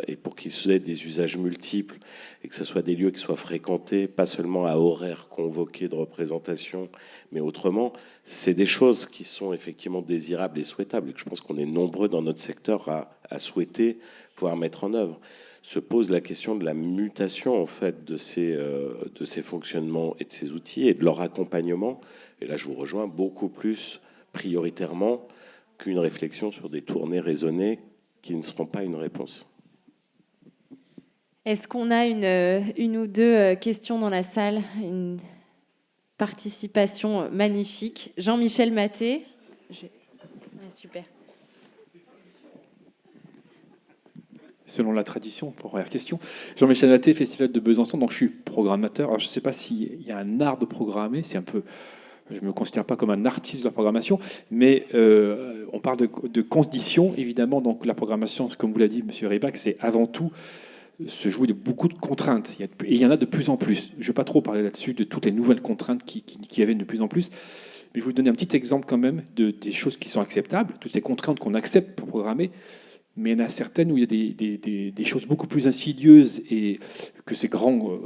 et pour qu'ils aient des usages multiples et que ce soit des lieux qui soient fréquentés, pas seulement à horaires convoqués de représentation, mais autrement, c'est des choses qui sont effectivement désirables et souhaitables et que je pense qu'on est nombreux dans notre secteur à souhaiter pouvoir mettre en œuvre. Se pose la question de la mutation en fait de ces fonctionnements et de ces outils et de leur accompagnement. Et là, je vous rejoins beaucoup plus prioritairement qu'une réflexion sur des tournées raisonnées qui ne seront pas une réponse. Est-ce qu'on a une ou deux questions dans la salle ? Une participation magnifique. Jean-Michel Maté. Super. Selon la tradition, première question. Jean-Michel Maté, Festival de Besançon. Donc, je suis programmateur. Alors, je ne sais pas s'il y a un art de programmer. C'est un peu... Je ne me considère pas comme un artiste de la programmation, mais on parle de conditions, évidemment. Donc, la programmation, comme vous l'a dit, M. Rybak, c'est avant tout se jouer de beaucoup de contraintes. Et il y en a de plus en plus. Je ne vais pas trop parler là-dessus, de toutes les nouvelles contraintes qui viennent de plus en plus. Mais je vais vous donner un petit exemple quand même des choses qui sont acceptables, toutes ces contraintes qu'on accepte pour programmer. Mais il y en a certaines où il y a des choses beaucoup plus insidieuses et que ces grands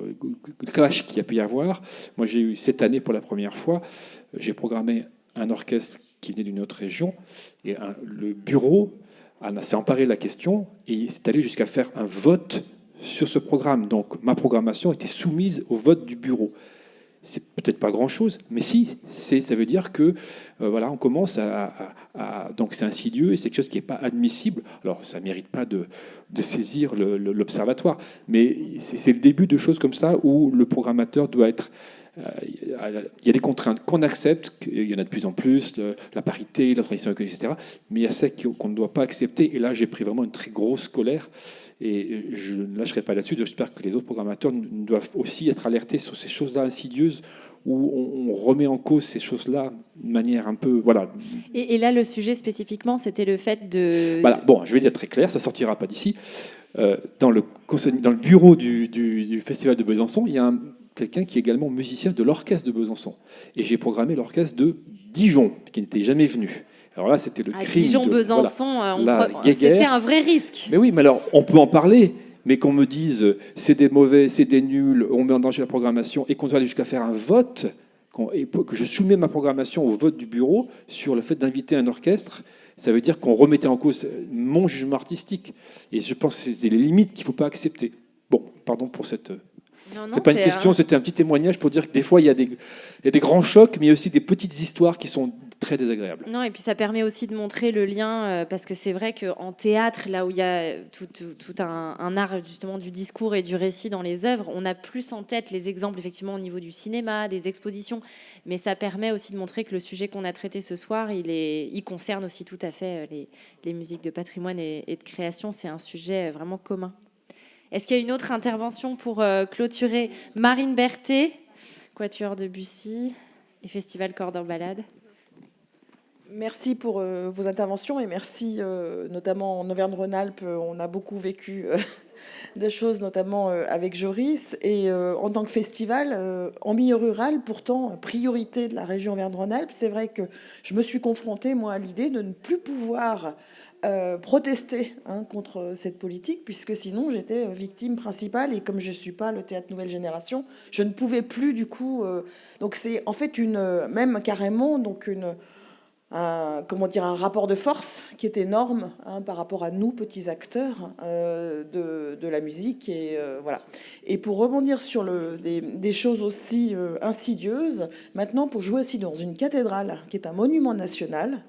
clashs qu'il y a pu y avoir. Moi, j'ai eu cette année, pour la première fois, j'ai programmé un orchestre qui venait d'une autre région et le bureau s'est emparé de la question et s'est allé jusqu'à faire un vote sur ce programme. Donc, ma programmation était soumise au vote du bureau. C'est peut-être pas grand-chose, mais si, ça veut dire que voilà, on commence donc c'est insidieux et c'est quelque chose qui n'est pas admissible. Alors, ça mérite pas de saisir l'observatoire, mais c'est le début de choses comme ça où le programmateur doit être... Il y a des contraintes qu'on accepte, il y en a de plus en plus, la parité, la tradition, etc. Mais il y a celles qu'on ne doit pas accepter. Et là, j'ai pris vraiment une très grosse colère. Et je ne lâcherai pas là-dessus. J'espère que les autres programmateurs doivent aussi être alertés sur ces choses-là insidieuses où on remet en cause ces choses-là de manière un peu... Voilà. Et là, le sujet spécifiquement, c'était le fait de... Voilà. Bon, je vais dire très clair, ça ne sortira pas d'ici. Dans le bureau du Festival de Besançon, il y a quelqu'un qui est également musicien de l'orchestre de Besançon. Et j'ai programmé l'orchestre de Dijon, qui n'était jamais venu. Alors là, c'était le crime. Dijon-Besançon, voilà, c'était un vrai risque. Mais oui, mais alors, on peut en parler, mais qu'on me dise c'est des mauvais, c'est des nuls, on met en danger la programmation, et qu'on doit aller jusqu'à faire un vote, que je soumets ma programmation au vote du bureau sur le fait d'inviter un orchestre, ça veut dire qu'on remettait en cause mon jugement artistique. Et je pense que c'est les limites qu'il ne faut pas accepter. Bon, pardon pour cette... Non, C'est pas une question, c'était un petit témoignage pour dire que des fois, il y a des grands chocs, mais il y a aussi des petites histoires qui sont très désagréables. Non, et puis ça permet aussi de montrer le lien, parce que c'est vrai qu'en théâtre, là où il y a tout un art justement du discours et du récit dans les œuvres, on a plus en tête les exemples effectivement au niveau du cinéma, des expositions, mais ça permet aussi de montrer que le sujet qu'on a traité ce soir, il concerne aussi tout à fait les musiques de patrimoine et de création. C'est un sujet vraiment commun. Est-ce qu'il y a une autre intervention pour clôturer? Marine Berthet, Quatuor Debussy et Festival Cordon Ballade. Merci pour vos interventions et merci notamment en Auvergne-Rhône-Alpes, on a beaucoup vécu des choses, notamment avec Joris. Et en tant que festival, en milieu rural, pourtant priorité de la région Auvergne-Rhône-Alpes, c'est vrai que je me suis confrontée, moi, à l'idée de ne plus pouvoir protester contre cette politique, puisque sinon j'étais victime principale, et comme je ne suis pas le théâtre Nouvelle Génération, je ne pouvais plus du coup... donc c'est en fait même carrément donc un rapport de force qui est énorme par rapport à nous, petits acteurs de la musique. Et, voilà. Et pour rebondir sur des choses aussi insidieuses, maintenant, pour jouer aussi dans une cathédrale qui est un monument national,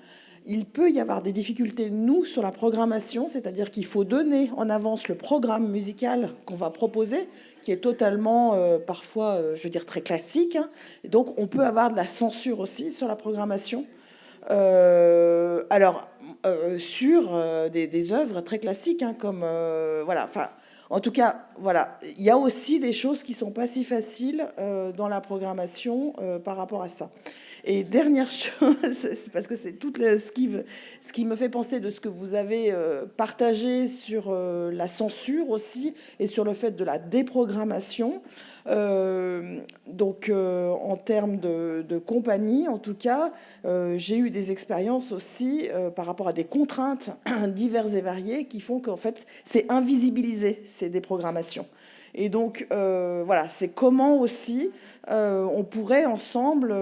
il peut y avoir des difficultés, nous, sur la programmation, c'est-à-dire qu'il faut donner en avance le programme musical qu'on va proposer, qui est totalement, parfois, je veux dire, très classique. Et donc, on peut avoir de la censure aussi sur la programmation. Sur des œuvres très classiques, comme voilà. Enfin, en tout cas, voilà, il y a aussi des choses qui sont pas si faciles dans la programmation par rapport à ça. Et dernière chose, c'est parce que c'est tout ce qui me fait penser de ce que vous avez partagé sur la censure aussi et sur le fait de la déprogrammation. Donc, en termes de compagnie, en tout cas, j'ai eu des expériences aussi par rapport à des contraintes diverses et variées qui font qu'en fait, c'est invisibilisé, ces déprogrammations. Et donc, voilà, c'est comment aussi on pourrait ensemble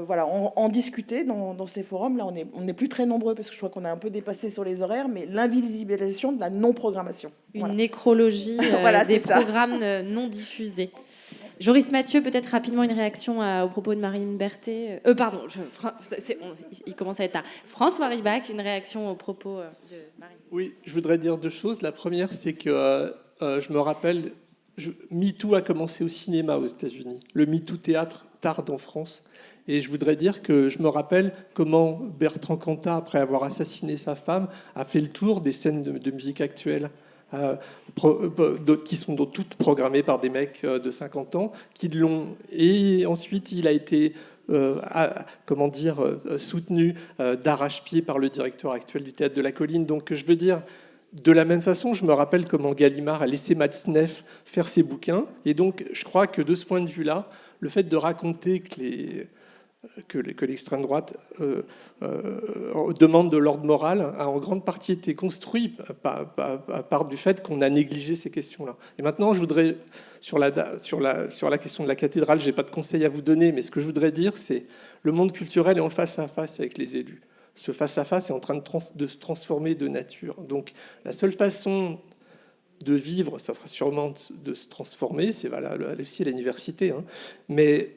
voilà, en discuter dans ces forums. Là, on n'est plus très nombreux parce que je crois qu'on a un peu dépassé sur les horaires, mais l'invisibilisation de la non-programmation. Une voilà. nécrologie voilà, des ça. programmes non diffusés. Joris Mathieu, peut-être rapidement une réaction au propos de Marine Berthet. Pardon, il commence à être tard. François Ribach, une réaction au propos de Marine. Oui, je voudrais dire deux choses. La première, c'est que je me rappelle... MeToo a commencé au cinéma aux États-Unis. Le MeToo théâtre tarde en France. Et je voudrais dire que je me rappelle comment Bertrand Cantat, après avoir assassiné sa femme, a fait le tour des scènes de musique actuelle, qui sont toutes programmées par des mecs de 50 ans, qui l'ont. Et ensuite, il a été soutenu d'arrache-pied par le directeur actuel du Théâtre de la Colline. Donc, je veux dire... De la même façon, je me rappelle comment Gallimard a laissé Matzneff faire ses bouquins. Et donc, je crois que de ce point de vue-là, le fait de raconter que l'extrême droite demande de l'ordre moral a en grande partie été construit par du fait qu'on a négligé ces questions-là. Et maintenant, je voudrais, sur la question de la cathédrale, je n'ai pas de conseils à vous donner, mais ce que je voudrais dire, c'est le monde culturel est en face à face avec les élus. Ce face-à-face est en train de se transformer de nature. Donc, la seule façon de vivre, ça sera sûrement de se transformer, c'est valable aussi à l'université, mais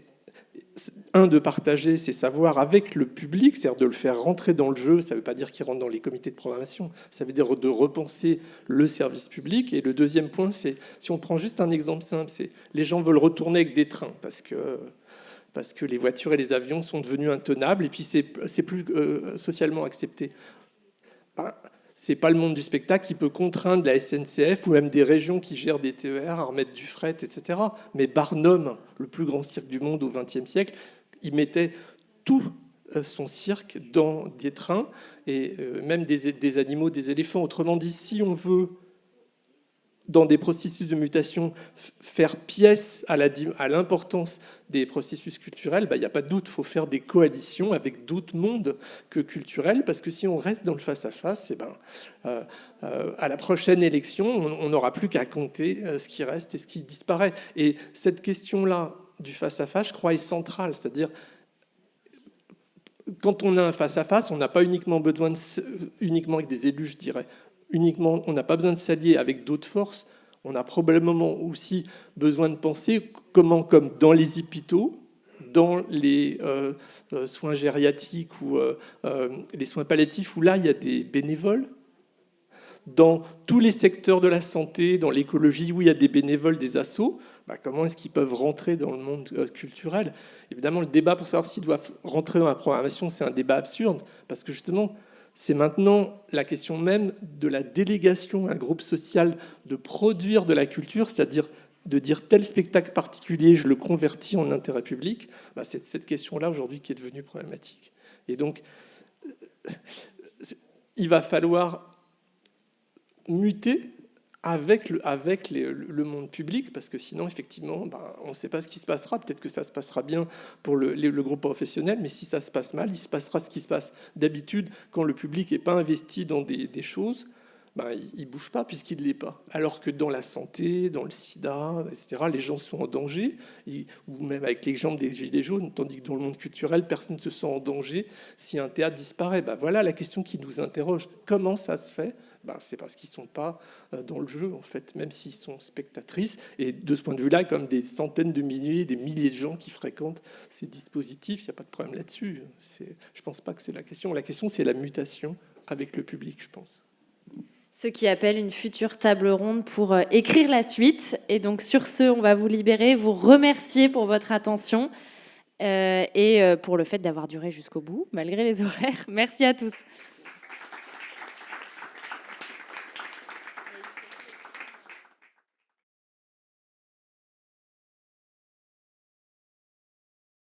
de partager ses savoirs avec le public, c'est-à-dire de le faire rentrer dans le jeu. Ça ne veut pas dire qu'il rentre dans les comités de programmation, ça veut dire de repenser le service public. Et le deuxième point, c'est, si on prend juste un exemple simple, c'est les gens veulent retourner avec des trains parce que les voitures et les avions sont devenus intenables, et puis c'est plus socialement accepté. C'est pas le monde du spectacle qui peut contraindre la SNCF ou même des régions qui gèrent des TER à remettre du fret, etc. Mais Barnum, le plus grand cirque du monde au XXe siècle, il mettait tout son cirque dans des trains, et même des animaux, des éléphants. Autrement dit, si on veut, dans des processus de mutation, faire pièce à l'importance des processus culturels, il n'y a pas de doute, il faut faire des coalitions avec d'autres mondes que culturels, parce que si on reste dans le face-à-face, à la prochaine élection, on n'aura plus qu'à compter ce qui reste et ce qui disparaît. Et cette question-là du face-à-face, je crois, est centrale, c'est-à-dire quand on a un face-à-face, on n'a pas uniquement avec des élus, je dirais, on n'a pas besoin de s'allier avec d'autres forces, On a probablement aussi besoin de penser comment, comme dans les hôpitaux, dans les soins gériatriques ou les soins palliatifs, où là, il y a des bénévoles, dans tous les secteurs de la santé, dans l'écologie, où il y a des bénévoles, des assos, comment est-ce qu'ils peuvent rentrer dans le monde culturel? Évidemment, le débat pour savoir s'ils doivent rentrer dans la programmation, c'est un débat absurde, parce que justement, c'est maintenant la question même de la délégation à un groupe social de produire de la culture, c'est-à-dire de dire tel spectacle particulier, je le convertis en intérêt public. C'est cette question-là aujourd'hui qui est devenue problématique. Et donc, il va falloir muter avec le monde public, parce que sinon, effectivement, on ne sait pas ce qui se passera. Peut-être que ça se passera bien pour le groupe professionnel, mais si ça se passe mal, il se passera ce qui se passe d'habitude quand le public n'est pas investi dans des choses. Il ne bouge pas puisqu'il ne l'est pas. Alors que dans la santé, dans le sida, etc., les gens sont en danger, ou même avec l'exemple des Gilets jaunes, tandis que dans le monde culturel, personne ne se sent en danger si un théâtre disparaît. Voilà la question qui nous interroge. Comment ça se fait? C'est parce qu'ils ne sont pas dans le jeu, en fait, même s'ils sont spectatrices. Et de ce point de vue-là, comme des centaines de milliers, des milliers de gens qui fréquentent ces dispositifs, il n'y a pas de problème là-dessus. Je ne pense pas que c'est la question. La question, c'est la mutation avec le public, je pense. Ce qui appelle une future table ronde pour écrire la suite. Et donc, sur ce, on va vous libérer, vous remercier pour votre attention et pour le fait d'avoir duré jusqu'au bout, malgré les horaires. Merci à tous.